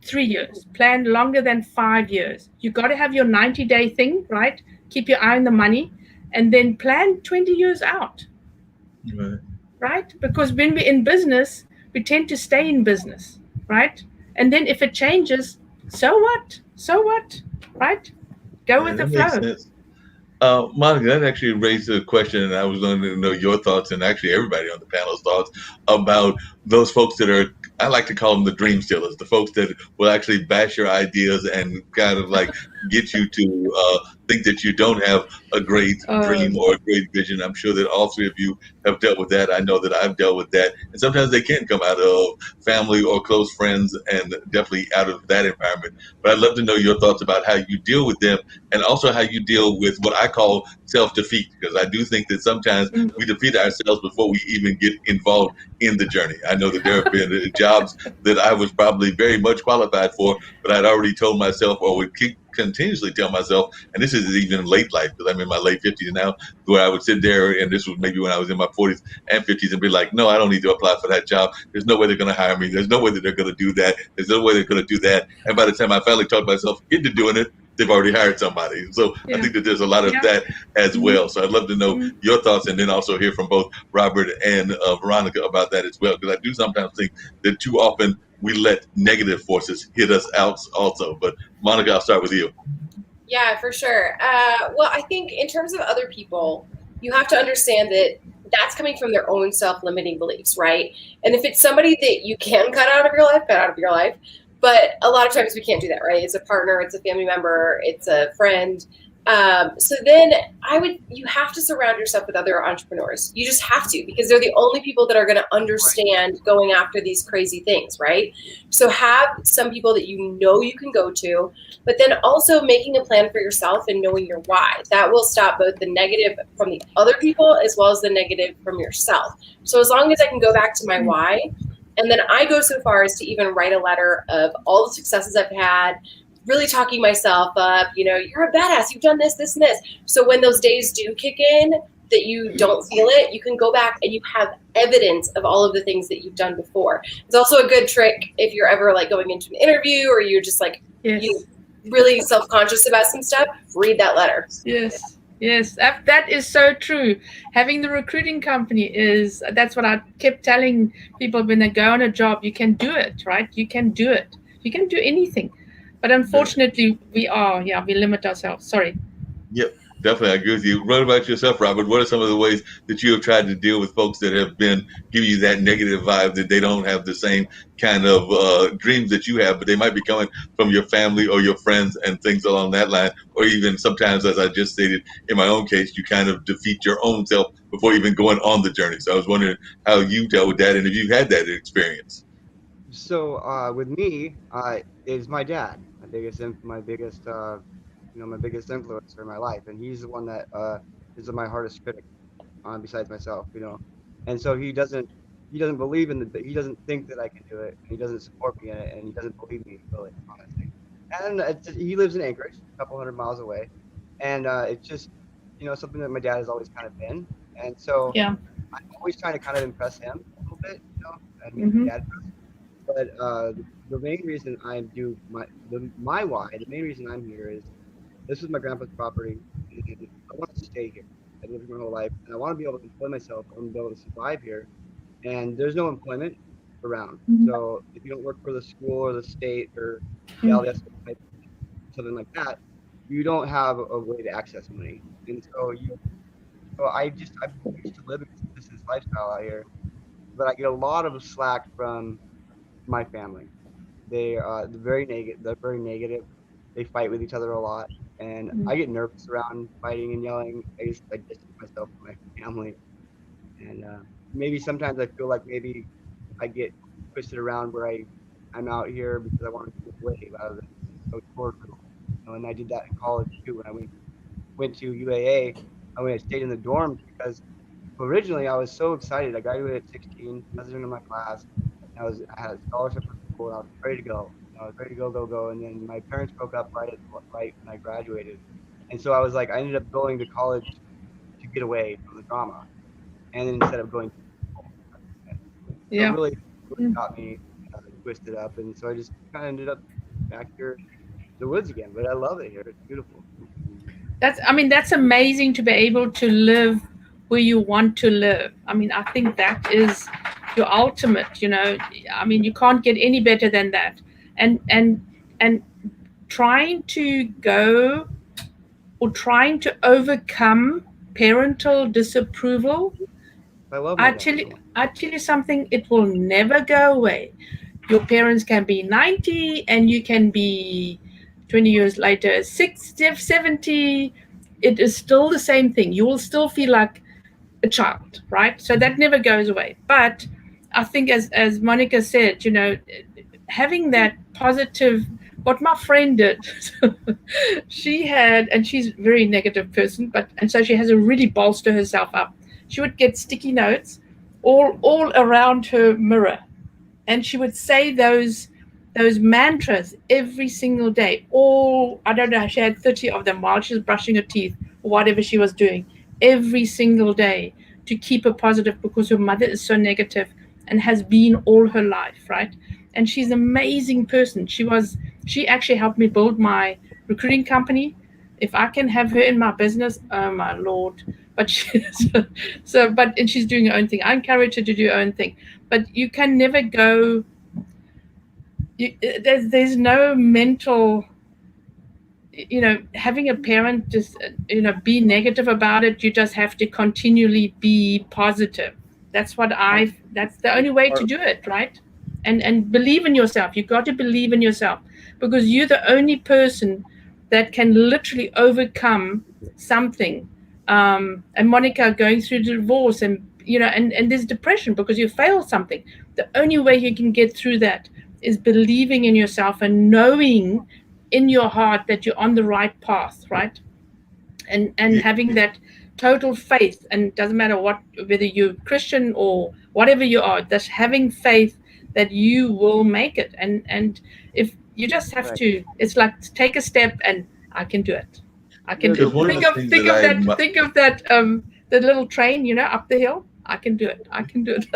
Speaker 3: 3 years, plan longer than 5 years. You got to have your 90-day thing, right? Keep your eye on the money, and then plan 20 years out. Right? Because when we're in business, we tend to stay in business, right? And then if it changes, so what? Right? Go with the flow.
Speaker 1: Monica, that actually raised a question, and I was wanting to know your thoughts, and actually everybody on the panel's thoughts about those folks that are, I like to call them the dream stealers, the folks that will actually bash your ideas and kind of like get you to think that you don't have a great dream or a great vision. I'm sure that all three of you have dealt with that. I know that I've dealt with that. And sometimes they can come out of family or close friends, and definitely out of that environment. But I'd love to know your thoughts about how you deal with them, and also how you deal with what I call self-defeat, because I do think that sometimes we defeat ourselves before we even get involved in the journey. I know that there have been jobs that I was probably very much qualified for, but I'd already told myself, or would continuously tell myself, and this is even late life, because I'm in my late 50s now, where I would sit there, and this was maybe when I was in my 40s and 50s, and be like, no, I don't need to apply for that job. There's no way they're going to hire me. There's no way that they're going to do that. There's no way they're going to do that. And by the time I finally talked myself into doing it, they've already hired somebody. So I think that there's a lot of that as well. So I'd love to know your thoughts, and then also hear from both Robert and Veronica about that as well, because I do sometimes think that too often we let negative forces hit us out also. But Monica, I'll start with you.
Speaker 2: Yeah, for sure. Well, I think in terms of other people, you have to understand that that's coming from their own self-limiting beliefs, right? And if it's somebody that you can cut out of your life, cut out of your life. But a lot of times we can't do that, right? It's a partner, it's a family member, it's a friend. So then you have to surround yourself with other entrepreneurs. You just have to, because they're the only people that are going to understand going after these crazy things, right? So have some people that you can go to, but then also making a plan for yourself and knowing your why. That will stop both the negative from the other people as well as the negative from yourself. So as long as I can go back to my why, and then I go so far as to even write a letter of all the successes I've had, really talking myself up, you're a badass, you've done this, this, and this. So when those days do kick in, that you don't feel it, you can go back and you have evidence of all of the things that you've done before. It's also a good trick if you're ever like going into an interview or you're just like you really self-conscious about some stuff, read that letter.
Speaker 3: Yes, that is so true. Having the recruiting company that's what I kept telling people when they go on a job. You can do it, right? You can do it. You can do anything. But unfortunately, we limit ourselves. Sorry.
Speaker 1: Yep, definitely. I agree with you. What about yourself, Robert? What are some of the ways that you have tried to deal with folks that have been giving you that negative vibe that they don't have the same kind of dreams that you have, but they might be coming from your family or your friends and things along that line? Or even sometimes, as I just stated, in my own case, you kind of defeat your own self before even going on the journey. So I was wondering how you dealt with that and if you've had that experience.
Speaker 5: So with me, is my dad, my biggest influencer in my life, and he's the one that is my hardest critic, besides myself, and so he doesn't believe in he doesn't think that I can do it, and he doesn't support me in it, and he doesn't believe me really, honestly. And he lives in Anchorage, a couple hundred miles away, and it's just something that my dad has always kind of been, and so
Speaker 3: Yeah.
Speaker 5: I'm always trying to kind of impress him a little bit, and make
Speaker 3: Mhm.
Speaker 5: my dad. But the main reason my why, the main reason I'm here is this is my grandpa's property, and I want to stay here. I lived here my whole life, and I want to be able to employ myself. I want to be able to survive here, and there's no employment around. So if you don't work for the school or the state or the LDS type, something like that, you don't have a way to access money. And so I'm used to living this lifestyle out here, but I get a lot of slack from my family. They're very negative. They're very negative. They fight with each other a lot, and I get nervous around fighting and yelling. I distance myself from my family, and maybe sometimes I feel like maybe I get twisted around where I'm out here because I want to be away rather than go toward it. And I did that in college too. When I went to UAA, I stayed in the dorms because originally I was so excited. I graduated at 16, president of my class. I had a scholarship for school, and I was ready to go. I was ready to go, go, go. And then my parents broke up right when I graduated, and so I ended up going to college to get away from the drama, and then instead of going to school. So it
Speaker 3: Yeah.
Speaker 5: really got me twisted up, and so I just kind of ended up back here in the woods again. But I love it here; it's beautiful.
Speaker 3: That's amazing to be able to live where you want to live. I think that is your ultimate, you can't get any better than that. And trying to go or trying to overcome parental disapproval,
Speaker 5: I love my dad.
Speaker 3: I tell you something, it will never go away. Your parents can be 90 and you can be 20 years later 60, 70. It is still the same thing. You will still feel like a child, right? So that never goes away. But I think as Monica said, having that positive, what my friend did, she had, and she's a very negative person, and so she has to really bolster herself up. She would get sticky notes all around her mirror, and she would say those mantras every single day. I don't know, she had 30 of them while she was brushing her teeth or whatever she was doing every single day to keep her positive, because her mother is so negative and has been all her life, right? And she's an amazing person. She actually helped me build my recruiting company. If I can have her in my business, oh my Lord. But and she's doing her own thing. I encourage her to do her own thing. But you can never go. There's no mental, having a parent just be negative about it. You just have to continually be positive. That's the only way to do it, right? And believe in yourself. You've got to believe in yourself, because you're the only person that can literally overcome something. And Monica going through divorce, and and there's depression because you failed something. The only way you can get through that is believing in yourself and knowing in your heart that you're on the right path, right? And having that total faith, and it doesn't matter whether you're Christian or whatever you are, just having faith that you will make it. And if you just have to, it's like take a step and I can do it. I can do it. Think of that the little train, up the hill. I can do it. I can do it.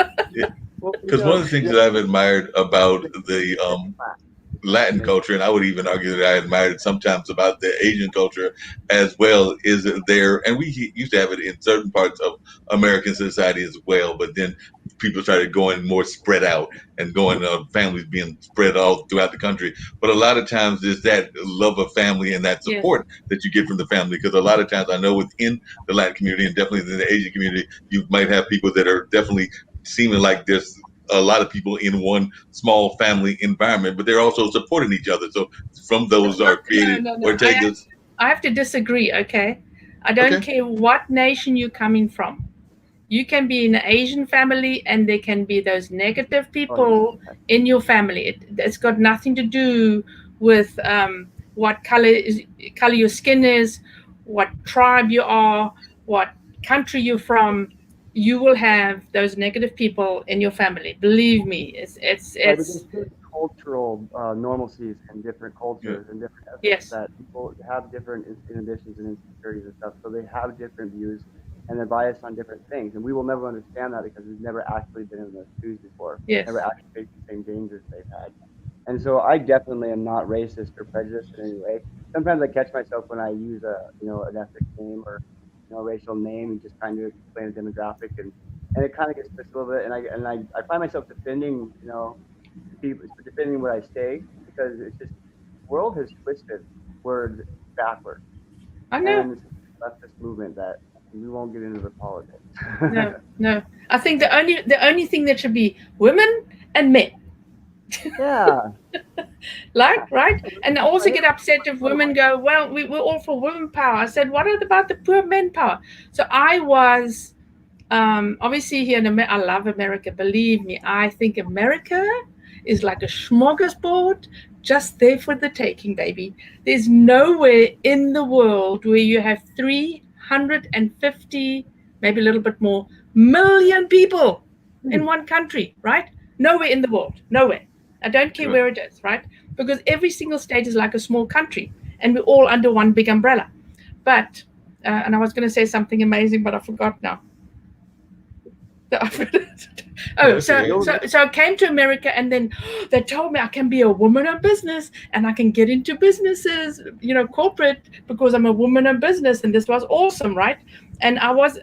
Speaker 5: Well,
Speaker 1: Because one of the things that I've admired about the
Speaker 5: class.
Speaker 1: Latin culture, and I would even argue that I admired sometimes about the Asian culture as well, is there, and we used to have it in certain parts of American society as well, but then people started going more spread out and going families being spread all throughout the country. But a lot of times there's that love of family and that
Speaker 3: Yes.
Speaker 1: support that you get from the family. Because a lot of times I know within the Latin community and definitely in the Asian community, you might have people that are definitely seeming like there's a lot of people in one small family environment, but they're also supporting each other. So from those are created
Speaker 3: No.
Speaker 1: Ortegas.
Speaker 3: I have to disagree. Okay, I don't
Speaker 1: Okay.
Speaker 3: care what nation you're coming from. You can be in an Asian family, and there can be those negative people in your family. It's got nothing to do with what color your skin is, what tribe you are, what country you're from. You will have those negative people in your family. Believe me,
Speaker 5: Right, but
Speaker 3: it's
Speaker 5: there's certain cultural normalcies in different cultures and different ethnic
Speaker 3: yes,
Speaker 5: that people have different inhibitions and insecurities and stuff. So they have different views and they're biased on different things. And we will never understand that because we've never actually been in those shoes before.
Speaker 3: yes.
Speaker 5: Never actually faced the same dangers they've had. And so I definitely am not racist or prejudiced in any way. Sometimes I catch myself when I use an ethnic name or a racial name and just trying to explain a demographic and it kind of gets twisted a little bit. And I find myself defending people defending what I say because it's just the world has twisted words backwards.
Speaker 3: I know.
Speaker 5: And it's a leftist movement that we won't get into the politics.
Speaker 3: No. I think the only thing that should be women and men.
Speaker 5: Yeah.
Speaker 3: Like, right? And I also get upset if women go, well, we're all for women power. I said, what about the poor men power? So I was obviously here in America. I love America. Believe me, I think America is like a smorgasbord just there for the taking, baby. There's nowhere in the world where you have 350, maybe a little bit more, million people in one country, right? Nowhere in the world. Nowhere. I don't care where it is, right? Because every single state is like a small country and we're all under one big umbrella. But, and I was going to say something amazing, but I forgot now. So I came to America and then they told me I can be a woman in business and I can get into businesses, corporate, because I'm a woman in business, and this was awesome, right? And I was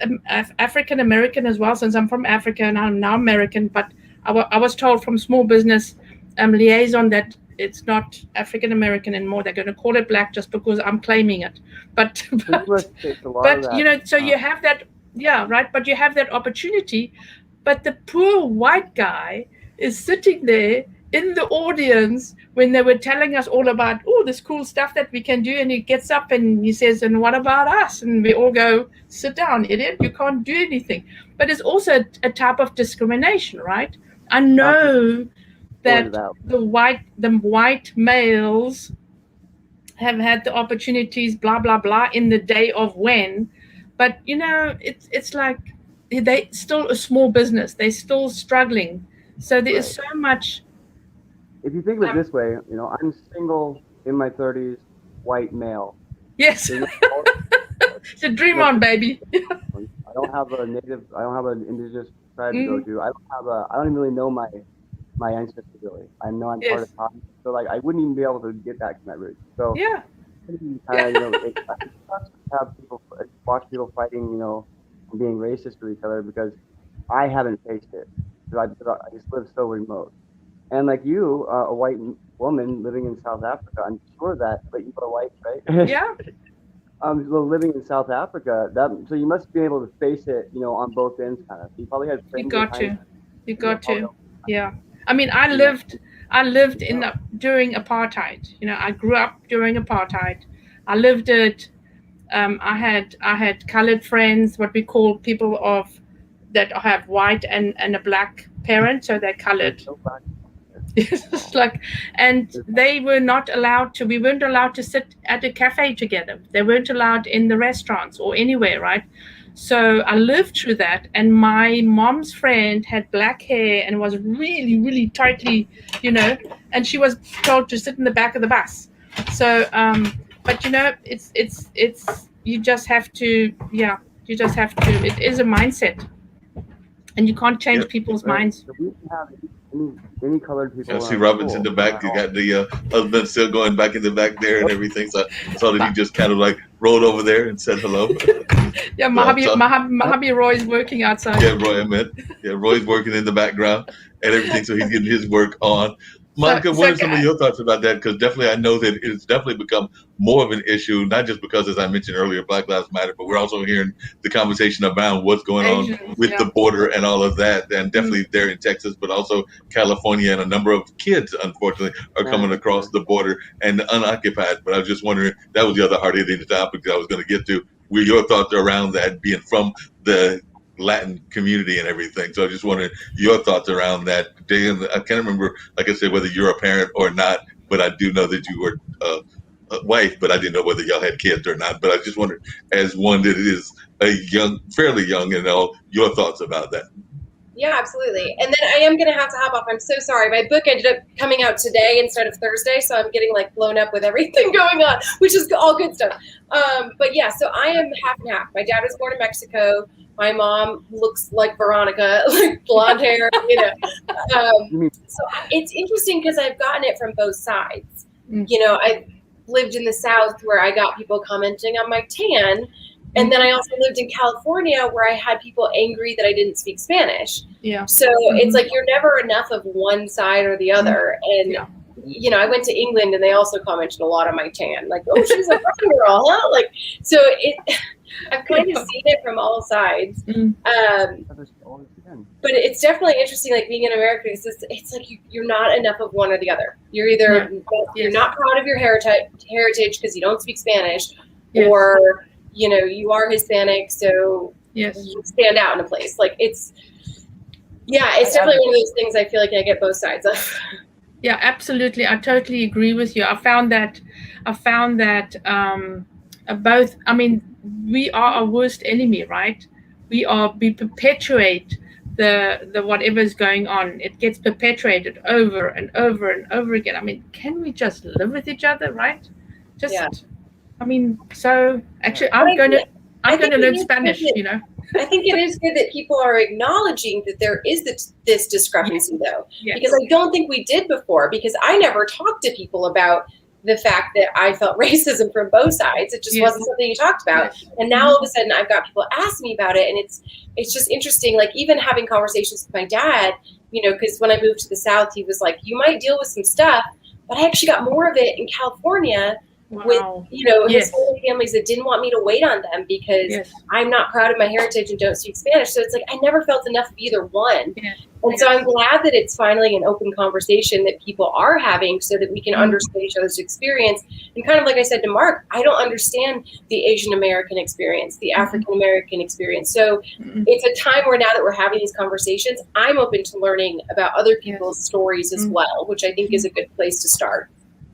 Speaker 3: African American as well, since I'm from Africa and I'm now American, but I was told from small business liaison that it's not African American anymore. They're going to call it black just because I'm claiming it. But so you have that. Yeah, right. But you have that opportunity. But the poor white guy is sitting there in the audience when they were telling us all about, this cool stuff that we can do. And he gets up and he says, and what about us? And we all go, sit down, idiot. You can't do anything. But it's also a type of discrimination, right? I know that the white males have had the opportunities, blah, blah, blah, in the day of when. But, it's like they still a small business. They're still struggling. So there is so much.
Speaker 5: If you think of it this way, I'm single, in my 30s, white male.
Speaker 3: Yes. It's a dream on, baby.
Speaker 5: I don't have an indigenous tribe to go to. I don't even really know my ancestry really. I know I'm part of Tom, so like I wouldn't even be able to get back to my roots. So
Speaker 3: yeah.
Speaker 5: Watch people fighting, and being racist with each other because I haven't faced it. Because I just live so remote. And like you, a white woman living in South Africa, I'm sure that, but you are white, right?
Speaker 3: Yeah.
Speaker 5: Living in South Africa, so you must be able to face it, on both ends, kind of. You probably had friends.
Speaker 3: You got to. Yeah. I mean, I lived during apartheid. I grew up during apartheid. I lived it. I had colored friends, what we call people that have white and a black parent, so they're colored. It's like, and we weren't allowed to sit at a cafe together. They weren't allowed in the restaurants or anywhere, right? So I lived through that, and my mom's friend had black hair and was really, really tightly, and she was told to sit in the back of the bus. So, but it's you just have to, You just have to. It is a mindset, and you can't change people's minds.
Speaker 5: So we didn't have any colored people.
Speaker 1: I see Robin's in the back. You got the husband still going back in the back there and everything. So I saw that he just kind of like rolled over there and said hello.
Speaker 3: Yeah, Mahabi Roy is working outside.
Speaker 1: Yeah, Roy, I meant. Yeah, Roy's working in the background and everything, so he's getting his work on. Monica, what are some of your thoughts about that? Because definitely I know that it's definitely become more of an issue, not just because, as I mentioned earlier, Black Lives Matter, but we're also hearing the conversation about what's going on with the border and all of that. And definitely there in Texas, but also California, and a number of kids, unfortunately, are coming across the border and unoccupied. But I was just wondering, that was the other hard-hitting topic that I was going to get to. What your thoughts around that, being from the Latin community and everything. So I just wondering your thoughts around that. Dan, I can't remember, like I said, whether you're a parent or not, but I do know that you were a wife, but I didn't know whether y'all had kids or not. But I just wondered, as one that is fairly young, and all, your thoughts about that.
Speaker 2: Yeah, absolutely. And then I am going to have to hop off. I'm so sorry. My book ended up coming out today instead of Thursday, so I'm getting like blown up with everything going on, which is all good stuff. But yeah, so I am half and half. My dad was born in Mexico. My mom looks like Veronica, like blonde hair, so it's interesting because I've gotten it from both sides. I lived in the South where I got people commenting on my tan. And then I also lived in California where I had people angry that I didn't speak Spanish.
Speaker 3: Yeah.
Speaker 2: So it's like you're never enough of one side or the other. And, I went to England and they also commented a lot on my tan. Like, oh, she's a brown girl, huh? Like, so I've kind of seen it from all sides. But it's definitely interesting, like being in America, because it's like you're not enough of one or the other. You're either you're not proud of your heritage because you don't speak Spanish, or you are Hispanic, so you stand out in a place. Like it's definitely one of those things I feel like I get both sides of.
Speaker 3: Yeah, absolutely. I totally agree with you. I found that both. I mean, we are our worst enemy, right? We perpetuate the whatever's going on. It gets perpetuated over and over and over again. I mean, can we just live with each other, right? I mean, so actually, I'm going to learn Spanish.
Speaker 2: I think it is good that people are acknowledging that there is this discrepancy, though, because I don't think we did before. Because I never talked to people about the fact that I felt racism from both sides. It just wasn't something you talked about. And now all of a sudden, I've got people ask me about it, and it's just interesting. Like even having conversations with my dad, because when I moved to the South, he was like, "You might deal with some stuff, but I actually got more of it in California." With Hispanic families that didn't want me to wait on them because I'm not proud of my heritage and don't speak Spanish. So it's like I never felt enough of either one. And so I'm glad that it's finally an open conversation that people are having so that we can understand each other's experience. And kind of like I said to Mark, I don't understand the Asian American experience, the African American experience. So it's a time where now that we're having these conversations, I'm open to learning about other people's stories as well, which I think is a good place to start.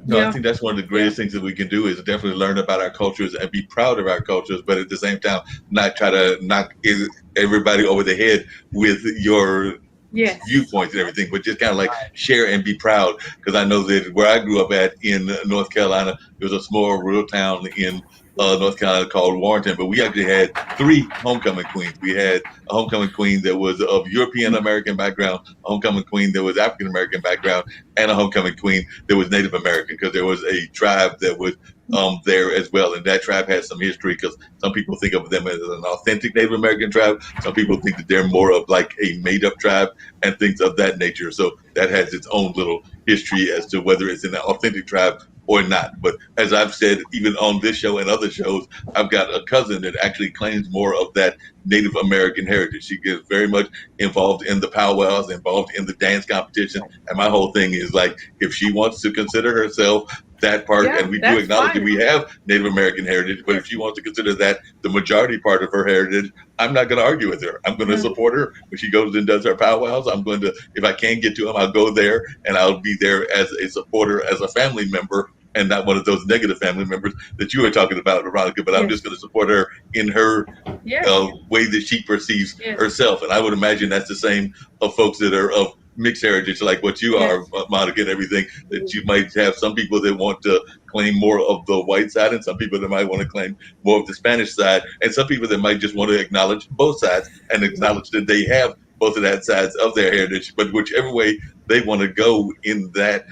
Speaker 1: No, I think that's one of the greatest things that we can do is definitely learn about our cultures and be proud of our cultures, but at the same time, not try to knock everybody over the head with your viewpoints and everything, but just kind of like share and be proud. Because I know that where I grew up at in North Carolina, there was a small rural town in North Carolina called Warrenton, but we actually had 3 homecoming queens. We had a homecoming queen that was of European American background, a homecoming queen that was African American background, and a homecoming queen that was Native American, because there was a tribe that was there as well. And that tribe has some history, because some people think of them as an authentic Native American tribe. Some people think that they're more of like a made-up tribe and things of that nature. So that has its own little history as to whether it's an authentic tribe or not. But as I've said, even on this show and other shows, I've got a cousin that actually claims more of that Native American heritage. She gets very much involved in the powwows, involved in the dance competition. And my whole thing is like, if she wants to consider herself that part, and we do acknowledge that we have Native American heritage, but if she wants to consider that the majority part of her heritage, I'm not going to argue with her. I'm going to support her when she goes and does her powwows. I'm going to, if I can get to them, I'll go there, and I'll be there as a supporter, as a family member, and not one of those negative family members that you were talking about, Veronica. But I'm just going to support her in her way that she perceives herself. And I would imagine that's the same of folks that are of mixed heritage like what you are, Monica, and everything, that you might have some people that want to claim more of the white side and some people that might want to claim more of the Spanish side, and some people that might just want to acknowledge both sides and acknowledge that they have both of that sides of their heritage. But whichever way they want to go in that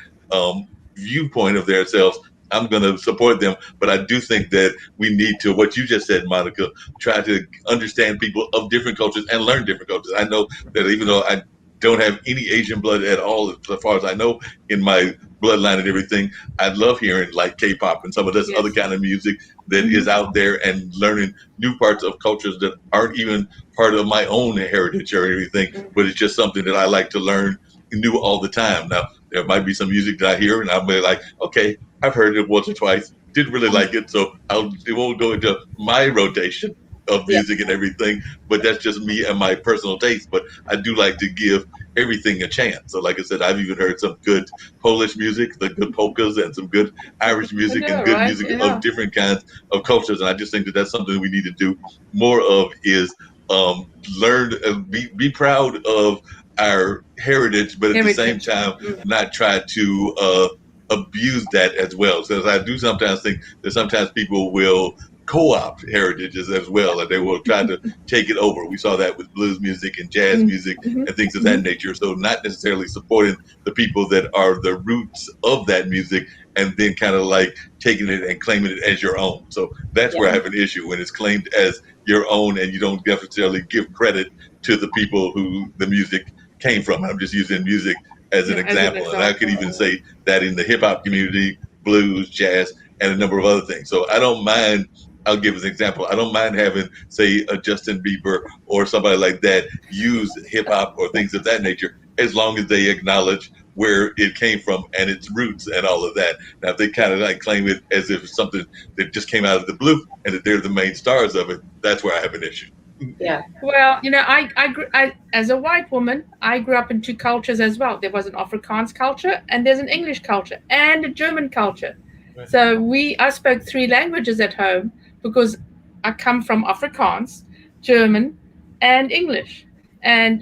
Speaker 1: viewpoint of themselves, I'm going to support them. But I do think that we need to, what you just said, Monica, try to understand people of different cultures and learn different cultures. I know that even though I don't have any Asian blood at all, as far as I know, in my bloodline and everything, I love hearing like K-pop and some of this other kind of music that is out there, and learning new parts of cultures that aren't even part of my own heritage or anything, but it's just something that I like to learn new all the time. Now, there might be some music that I hear and I'll be like, okay, I've heard it once or twice, didn't really like it, so it won't go into my rotation of music and everything, but that's just me and my personal taste. But I do like to give everything a chance. So like I said, I've even heard some good Polish music, the good polkas, and some good Irish music and good music of different kinds of cultures. And I just think that that's something we need to do more of, is learn, be proud of our heritage, but at the same time, not try to abuse that as well. So I do sometimes think that sometimes people will co-opt heritages as well, and they will try to take it over. We saw that with blues music and jazz music and things of that nature. So not necessarily supporting the people that are the roots of that music, and then kind of like taking it and claiming it as your own. So that's where I have an issue, when it's claimed as your own and you don't necessarily give credit to the people who the music came from. I'm just using music as an example. And I could even say that in the hip hop community, blues, jazz, and a number of other things. So I don't mind, I'll give an example. I don't mind having, say, a Justin Bieber or somebody like that use hip hop or things of that nature, as long as they acknowledge where it came from and its roots and all of that. Now, if they kind of like claim it as if it's something that just came out of the blue and that they're the main stars of it, that's where I have an issue.
Speaker 2: Yeah.
Speaker 3: Well, I as a white woman, I grew up in two cultures as well. There was an Afrikaans culture, and there's an English culture and a German culture. Right. So I spoke 3 languages at home, because I come from Afrikaans, German, and English. And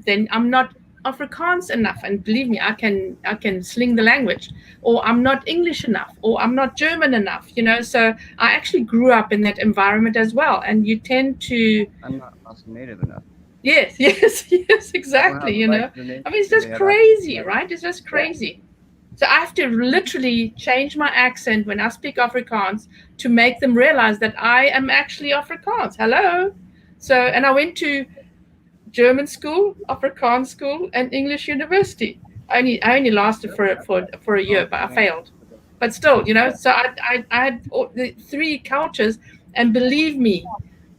Speaker 3: then I'm not Afrikaans enough, and believe me, I can sling the language, or I'm not English enough, or I'm not German enough, so I actually grew up in that environment as well. And you tend to,
Speaker 5: I'm not native enough.
Speaker 3: Yes, exactly. I mean, it's just crazy, right? It's just crazy. So I have to literally change my accent when I speak Afrikaans to make them realize that I am actually Afrikaans. Hello. So, and I went to German school, Afrikaans school, and English university. I only lasted for a year, but I failed. But still, so I had the 3 cultures, and believe me,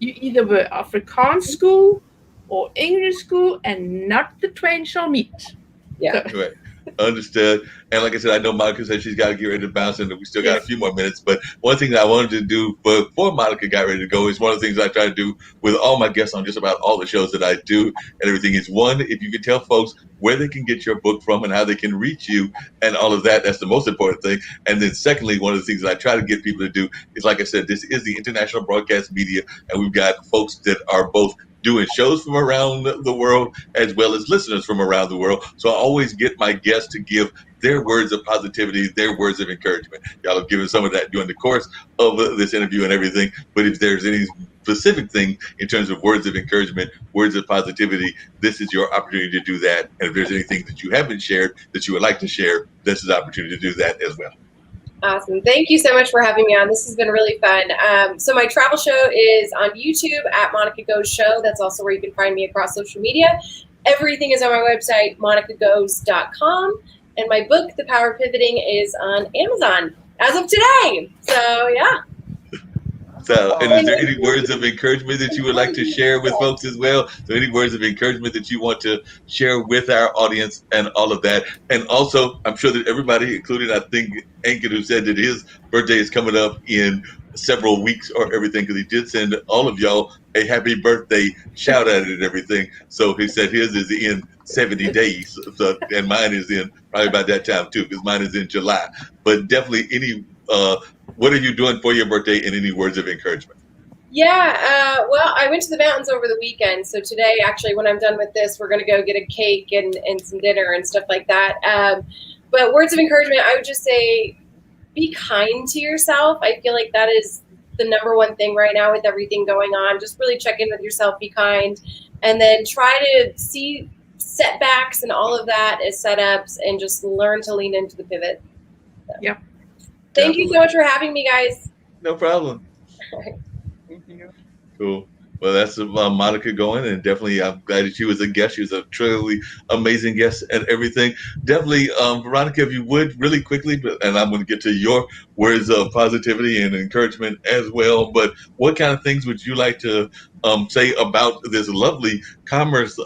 Speaker 3: you either were Afrikaans school or English school, and not the twain shall meet.
Speaker 2: Yeah.
Speaker 3: So.
Speaker 1: Right. Understood. And like I said, I know Monica said she's got to get ready to bounce, and we still got a few more minutes. But one thing that I wanted to do before Monica got ready to go is one of the things I try to do with all my guests on just about all the shows that I do and everything is, one, if you could tell folks where they can get your book from and how they can reach you and all of that, that's the most important thing. And then secondly, one of the things that I try to get people to do is, like I said, this is the International Broadcast Media, and we've got folks that are both doing shows from around the world as well as listeners from around the world. So I always get my guests to give their words of positivity, their words of encouragement. Y'all have given some of that during the course of this interview and everything. But if there's any specific thing in terms of words of encouragement, words of positivity, this is your opportunity to do that. And if there's anything that you haven't shared that you would like to share, this is the opportunity to do that as well.
Speaker 2: Awesome. Thank you so much for having me on. This has been really fun. So my travel show is on YouTube at Monica Goes Show. That's also where you can find me across social media. Everything is on my website, monicagoes.com. And my book, The Power of Pivoting, is on Amazon as of today. So, yeah.
Speaker 1: So, and is there any words of encouragement that you would like to share with folks as well? So any words of encouragement that you want to share with our audience and all of that? And also, I'm sure that everybody, including, I think, Ankit, who said that his birthday is coming up in several weeks or everything, because he did send all of y'all a happy birthday shout out and everything. So he said his is in 70 days. So, and mine is in probably about that time too, because mine is in July. But definitely any, what are you doing for your birthday, and any words of encouragement?
Speaker 2: Well, I went to the mountains over the weekend. So today, actually, when I'm done with this, we're going to go get a cake and some dinner and stuff like that. But words of encouragement, I would just say be kind to yourself. I feel like that is the number one thing right now with everything going on. Just really check in with yourself, be kind, and then try to see setbacks and all of that as setups and just learn to lean into the pivot. So.
Speaker 3: Yep.
Speaker 2: Thank you so much for having me, guys.
Speaker 1: No problem.
Speaker 4: Thank you.
Speaker 1: Cool. Well, that's Monica going, and definitely I'm glad that she was a guest. She was a truly amazing guest and everything. Definitely, Veronica, if you would really quickly, and I'm going to get to your words of positivity and encouragement as well. But what kind of things would you like to say about this lovely commerce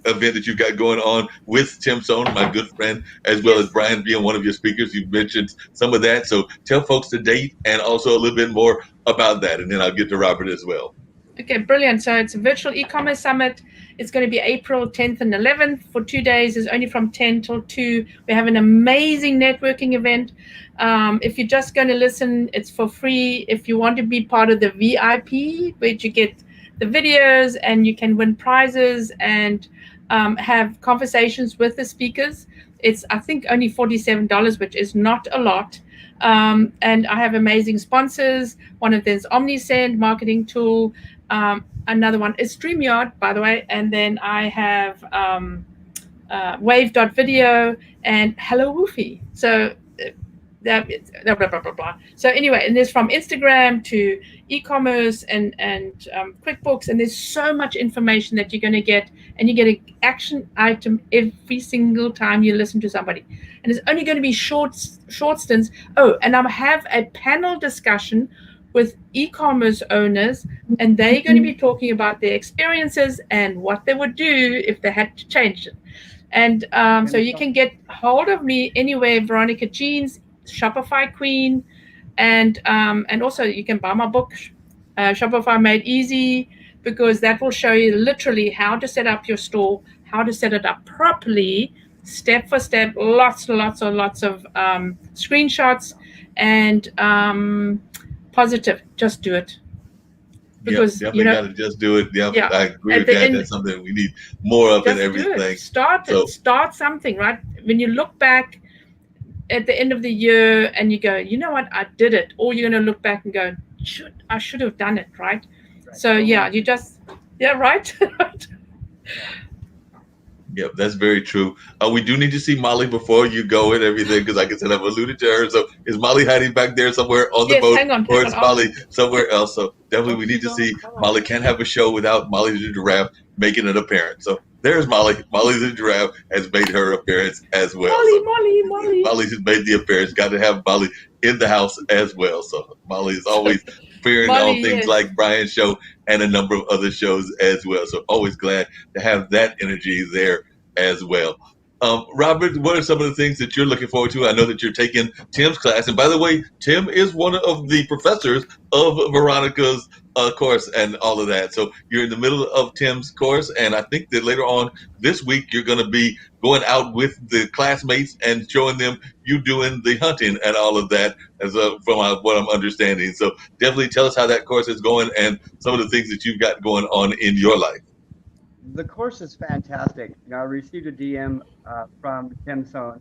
Speaker 1: event that you've got going on with Tim Sohn, my good friend, as well as Brian being one of your speakers? You mentioned some of that, so tell folks the date and also a little bit more about that, and then I'll get to Robert as well.
Speaker 3: Okay, brilliant. So it's a virtual e-commerce summit. It's going to be April 10th and 11th for 2 days. It's only from 10 till 2. We have an amazing networking event. If you're just going to listen, it's for free. If you want to be part of the VIP, where you get the videos and you can win prizes and have conversations with the speakers, it's, I think, only $47, which is not a lot. And I have amazing sponsors. One of them is OmniSend marketing tool. Another one is StreamYard, by the way. And then I have Wave.video and Hello Woofy. So blah, blah, blah, blah, blah. So anyway, and there's from Instagram to e-commerce and QuickBooks, and there's so much information that you're going to get, and you get an action item every single time you listen to somebody. And it's only going to be short stints. Oh, and I have a panel discussion with e-commerce owners, and they're going to be talking about their experiences and what they would do if they had to change it. And so you can get hold of me anywhere, Veronica Jeans, Shopify Queen, and also you can buy my book, Shopify Made Easy, because that will show you literally how to set up your store, how to set it up properly, step for step, lots of screenshots, and positive. Just do it.
Speaker 1: Because definitely got to just do it. Yeah, I agree with that. That's something we need more of in everything.
Speaker 3: Start something, right? When you look back at the end of the year and you go, you know what, I did it, or you're going to look back and go, I should have done it, right? So you just, right.
Speaker 1: Yep, that's very true. We do need to see Molly before you go and everything, because like I said, I've alluded to her. So is Molly hiding back there somewhere on the boat, or is Molly somewhere else? So definitely we need to see Molly. Can't have a show without Molly the giraffe making an appearance. So there's Molly. Molly the giraffe has made her appearance as well.
Speaker 3: Molly.
Speaker 1: Molly has made the appearance. Got to have Molly in the house as well. So Molly is always appearing on things like Brian's show and a number of other shows as well. So always glad to have that energy there as well. Robert, what are some of the things that you're looking forward to? I know that you're taking Tim's class. And by the way, Tim is one of the professors of Veronica's course and all of that. So you're in the middle of Tim's course. And I think that later on this week, you're going to be going out with the classmates and showing them you doing the hunting and all of that, as from what I'm understanding. So definitely tell us how that course is going and some of the things that you've got going on in your life.
Speaker 5: The course is fantastic. I received a DM from Tim Sohn.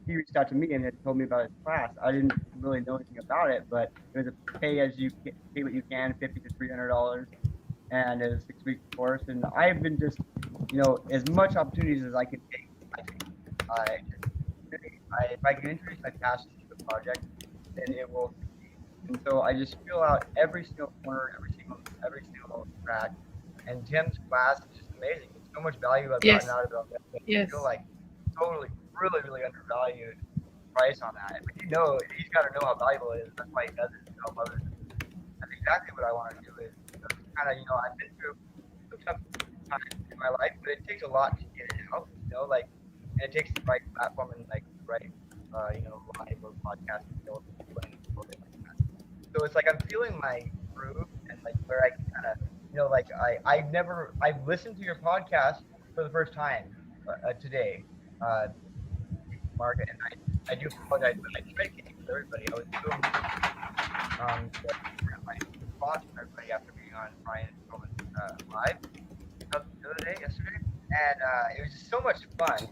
Speaker 5: He reached out to me and had told me about his class. I didn't really know anything about it, but it was a pay what you can, $50 to $300, and it was a 6-week course. And I've been just, as much opportunities as I can take. If I can introduce my passion to the project, then it will succeed. And so I just fill out every single corner, every single track. And Tim's class is just amazing. There's so much value I've gotten out of it. I feel like totally, really, really undervalued price on that. But he's got to know how valuable it is. That's why he does it to help others. That's exactly what I want to do. Is kind of, I've been through some tough times in my life, but it takes a lot to get it out. And it takes the right platform and like the right, live or podcast to be able to do anything like that. So it's like I'm feeling my groove and like where I can kind of. I've listened to your podcast for the first time today, Mark, and I do apologize, but I tried to keep with everybody. I was so my
Speaker 4: response from everybody after being on Brian Roman's live the other day, yesterday, and it was just so much fun.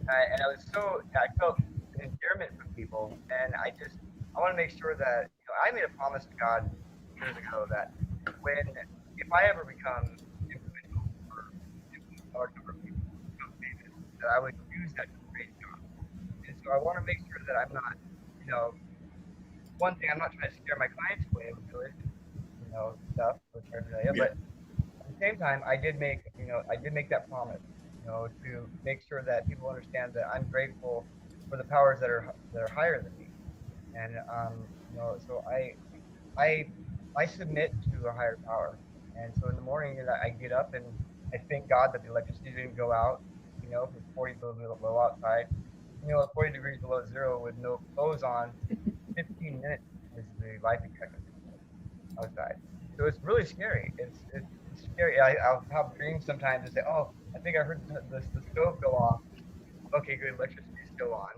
Speaker 4: And I felt endearment from people, and I want to make sure that I made a promise to God years ago that if I ever become influential or influence a large number of people, become famous, that I would use that to praise God. And so I want to make sure that I'm not, you know, one thing I'm not trying to scare my clients away with religion, stuff or paraphernalia,
Speaker 1: Yeah.
Speaker 4: but at the same time, I did make that promise, to make sure that people understand that I'm grateful for the powers that are higher than me, and so I I submit to a higher power, and so in the morning I get up and I thank God that the electricity didn't go out, if it's 40 below outside, at 40 degrees below zero with no clothes on, 15 minutes is the life expectancy outside. So it's really scary. It's scary. I'll have dreams sometimes and say, "Oh, I think I heard the stove go off." Okay, good. Electricity is still on.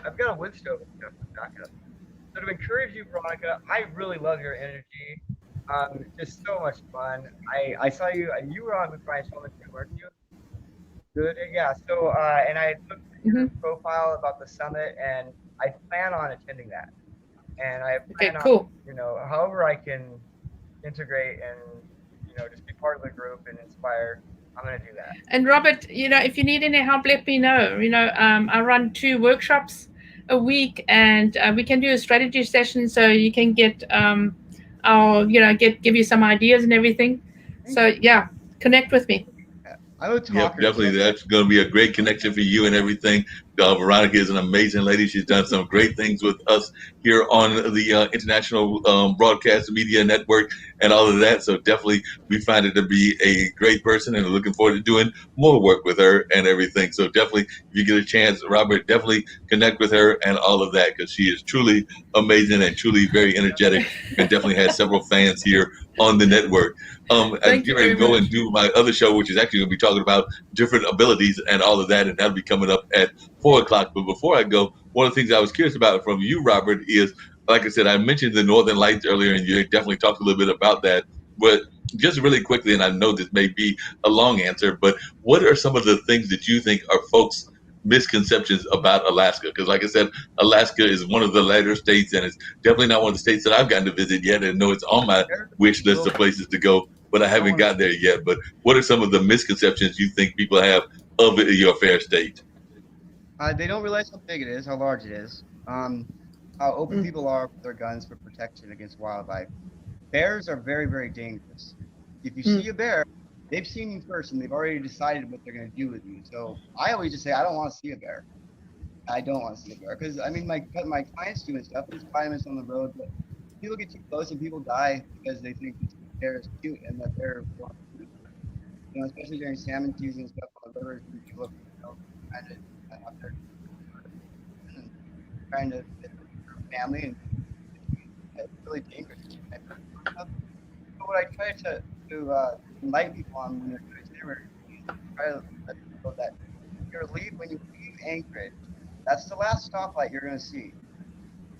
Speaker 4: I've got a wood stove and stuff for backup. So to encourage you, Veronica, I really love your energy. Just so much fun. I saw you. You were on with Brian Shulman too, weren't you? Good. Yeah. So and I looked at
Speaker 3: Hmm.
Speaker 4: your profile about the summit, and I plan on attending that. And I
Speaker 3: Okay,
Speaker 4: plan on,
Speaker 3: cool.
Speaker 4: however I can integrate and just be part of the group and inspire. I'm gonna do that.
Speaker 3: And Robert, if you need any help, let me know. I run 2 workshops a week, and we can do a strategy session so you can get, I'll, give you some ideas and everything.
Speaker 4: Thank
Speaker 3: So
Speaker 4: you.
Speaker 3: yeah, connect with me.
Speaker 4: I'm a
Speaker 1: Yep,
Speaker 4: talker,
Speaker 1: definitely.
Speaker 4: so
Speaker 1: That's going to be a great connection for you and everything. Veronica is an amazing lady. She's done some great things with us here on the International Broadcast Media Network and all of that. So definitely, we find her to be a great person and are looking forward to doing more work with her and everything. So definitely, if you get a chance, Robert, definitely connect with her and all of that because she is truly amazing and truly very energetic and definitely has several fans here on the network. I'm
Speaker 3: Thank
Speaker 1: getting
Speaker 3: you
Speaker 1: ready
Speaker 3: very
Speaker 1: to go and
Speaker 3: much.
Speaker 1: do my other show, which is actually going to be talking about different abilities and all of that, and that'll be coming up at 4 o'clock. But before I go, one of the things I was curious about from you, Robert, is like I said, I mentioned the Northern Lights earlier, and you definitely talked a little bit about that. But just really quickly, and I know this may be a long answer, but what are some of the things that you think are folks' misconceptions about Alaska? Because, like I said, Alaska is one of the lighter states, and it's definitely not one of the states that I've gotten to visit yet, and know it's on my
Speaker 4: there's
Speaker 1: wish list
Speaker 4: little
Speaker 1: of places to go, but I
Speaker 4: I don't
Speaker 1: haven't
Speaker 4: want to.
Speaker 1: got there yet. But what are some of the misconceptions you think people have of your fair state?
Speaker 5: They don't realize how big it is, how large it is, how open
Speaker 3: Mm.
Speaker 5: people are with their guns for protection against wildlife. Bears are very, very dangerous. If you
Speaker 3: Mm.
Speaker 5: see a bear, they've seen you first and they've already decided what they're going to do with you. So I always just say, I don't want to see a bear. I don't want to see a bear because I mean, my clients do and stuff. It's 5 minutes on the road, but people get too close and people die because they think this bear is cute and that they're, especially during salmon season and stuff on the rivers and people are trying to have their and trying to visit their family and it's really dangerous. So what I try to enlighten people on when they're doing sailor is try to let them know that when you leave Anchorage, that's the last stoplight you're going to see.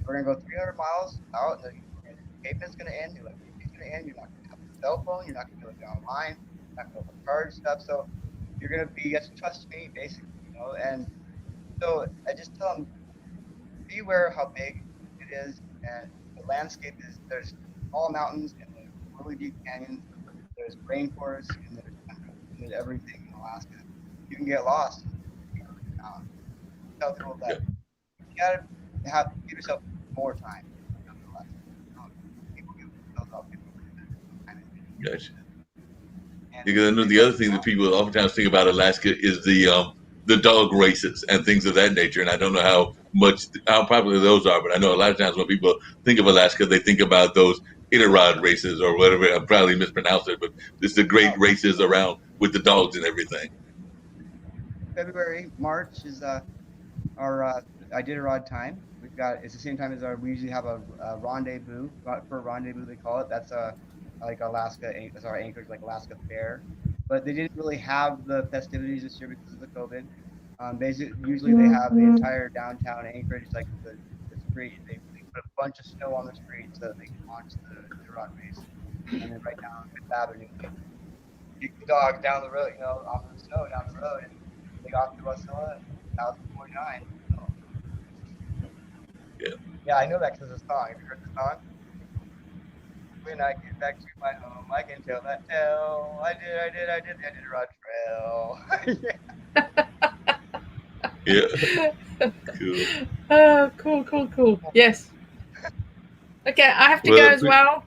Speaker 5: We're going to go 300 miles out, and the pavement's going to end. The electricity's going to end. You're not going to have a cell phone. You're not going to be able to get online. You're not going to be able to charge stuff. So you're going to be, just trust me, basically. And so I just tell them, be aware of how big it is, and the landscape is, there's tall mountains and there's really deep canyons. There's rainforests and there's everything in Alaska. You can get lost. Tell people that
Speaker 1: Yeah,
Speaker 5: you gotta give yourself more time. People give themselves out time.
Speaker 1: gotcha.
Speaker 5: And
Speaker 1: Because I know
Speaker 5: they
Speaker 1: the
Speaker 5: start
Speaker 1: other thing that
Speaker 5: small.
Speaker 1: people oftentimes think about Alaska is the dog races and things of that nature. And I don't know how popular those are, but I know a lot of times when people think of Alaska, they think about those Iditarod races or whatever. I probably mispronounced it, but it's the great
Speaker 5: Oh,
Speaker 1: races around with the dogs and everything.
Speaker 5: February, March is our Iditarod time. We've got it's the same time as our we usually have a rendezvous for a rendezvous they call it. That's like Alaska. That's our Anchorage like Alaska Fair, but they didn't really have the festivities this year because of the COVID. Usually they have the
Speaker 3: Mhm.
Speaker 5: entire downtown Anchorage like the street. They put a bunch of snow on the street so that they can launch the Iditarod race.
Speaker 4: and then right down Fifth Avenue. Kick the dog down the road, off of the snow down the road, and they got to Wasilla, 1049. So. Yeah, I know that because of the song. Have you heard the song? When I get back to my home, I can tell that tale. I did a run trail.
Speaker 1: Yeah. Cool.
Speaker 3: Oh, cool. Yes. Okay, I have to go as well.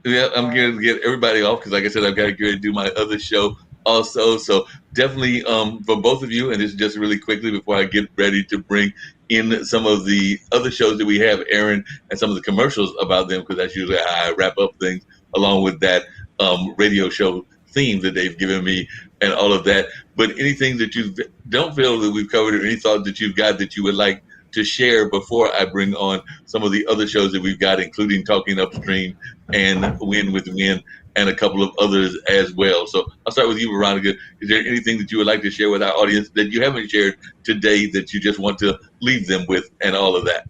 Speaker 1: Yeah, I'm going to get everybody off because, like I said, I've got to go and do my other show also. So definitely for both of you, and this is just really quickly before I get ready to bring in some of the other shows that we have airing and some of the commercials about them, because that's usually how I wrap up things along with that radio show theme that they've given me and all of that. But anything that you don't feel that we've covered, or any thoughts that you've got that you would like to share before I bring on some of the other shows that we've got, including Talking Upstream and Win with Win and a couple of others as well. So I'll start with you, Veronica. Is there anything that you would like to share with our audience that you haven't shared today that you just want to leave them with and all of that?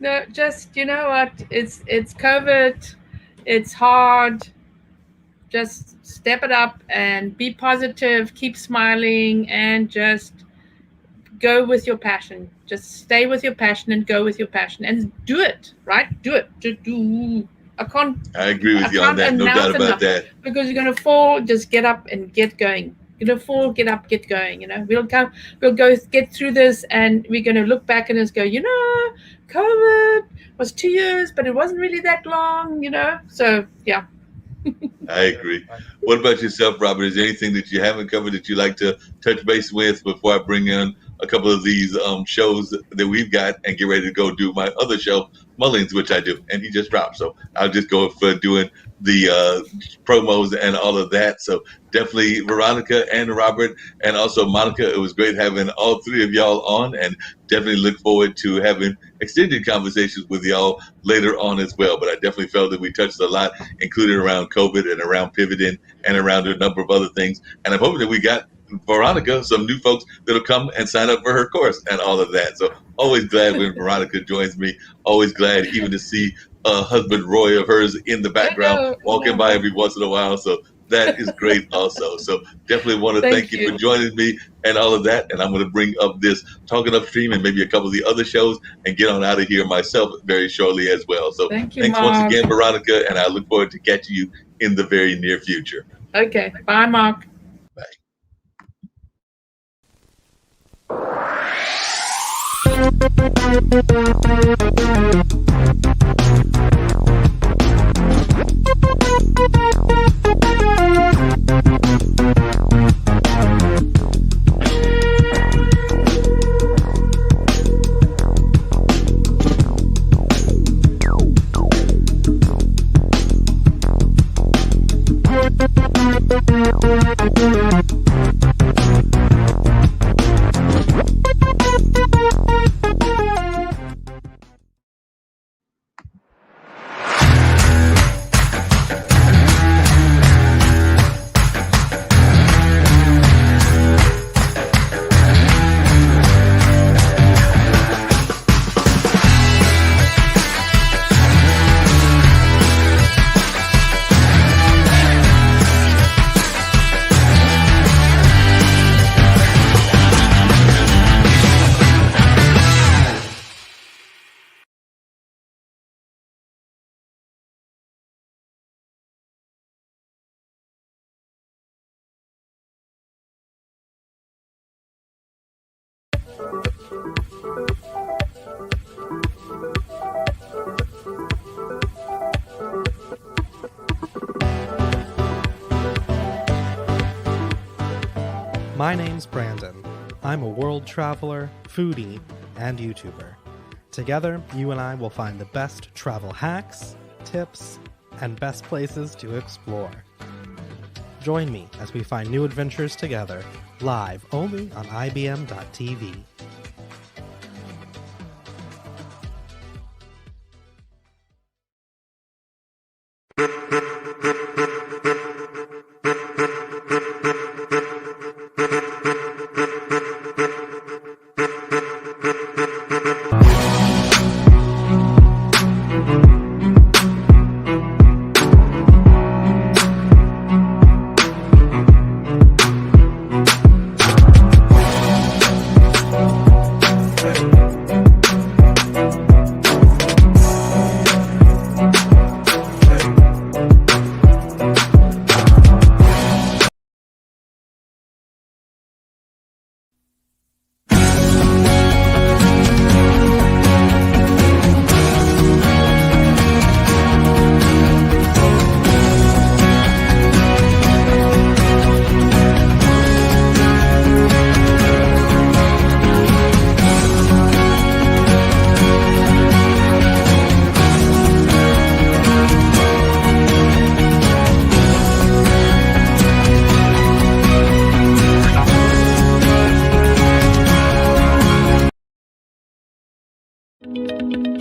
Speaker 3: No, just, you know what? It's COVID. It's hard. Just step it up and be positive, keep smiling, and just go with your passion. Just stay with your passion and go with your passion and do it, right? Do it.
Speaker 1: I agree with you on that. No doubt about that.
Speaker 3: Because you're going to fall, just get up and get going. You're going to fall, get up, get going. We'll go get through this, and we're going to look back and just go, COVID was 2 years, but it wasn't really that long, So, yeah.
Speaker 1: I agree. What about yourself, Robert? Is there anything that you haven't covered that you'd like to touch base with before I bring in a couple of these shows that we've got and get ready to go do my other show, Mullings, which I do, and he just dropped. So I'll just go for doing the promos and all of that. So definitely Veronica and Robert and also Monica, it was great having all three of y'all on, and definitely look forward to having extended conversations with y'all later on as well. But I definitely felt that we touched a lot, including around COVID and around pivoting and around a number of other things. And I'm hoping that we got Veronica some new folks that'll come and sign up for her course and all of that. So always glad when Veronica joins me. Always glad even to see husband Roy of hers in the background walking by every once in a while. So that is great also. So definitely want to thank you for joining me and all of that. And I'm going to bring up this Talking Upstream and maybe a couple of the other shows and get on out of here myself very shortly as well. So
Speaker 3: thanks
Speaker 1: Marc. Once again, Veronica, and I look forward to catching you in the very near future.
Speaker 3: Okay. Bye, Marc.
Speaker 1: Bye.
Speaker 6: My name's Brandon. I'm a world traveler, foodie, and YouTuber. Together, you and I will find the best travel hacks, tips, and best places to explore. Join me as we find new adventures together, live only on IBM.tv.
Speaker 2: you.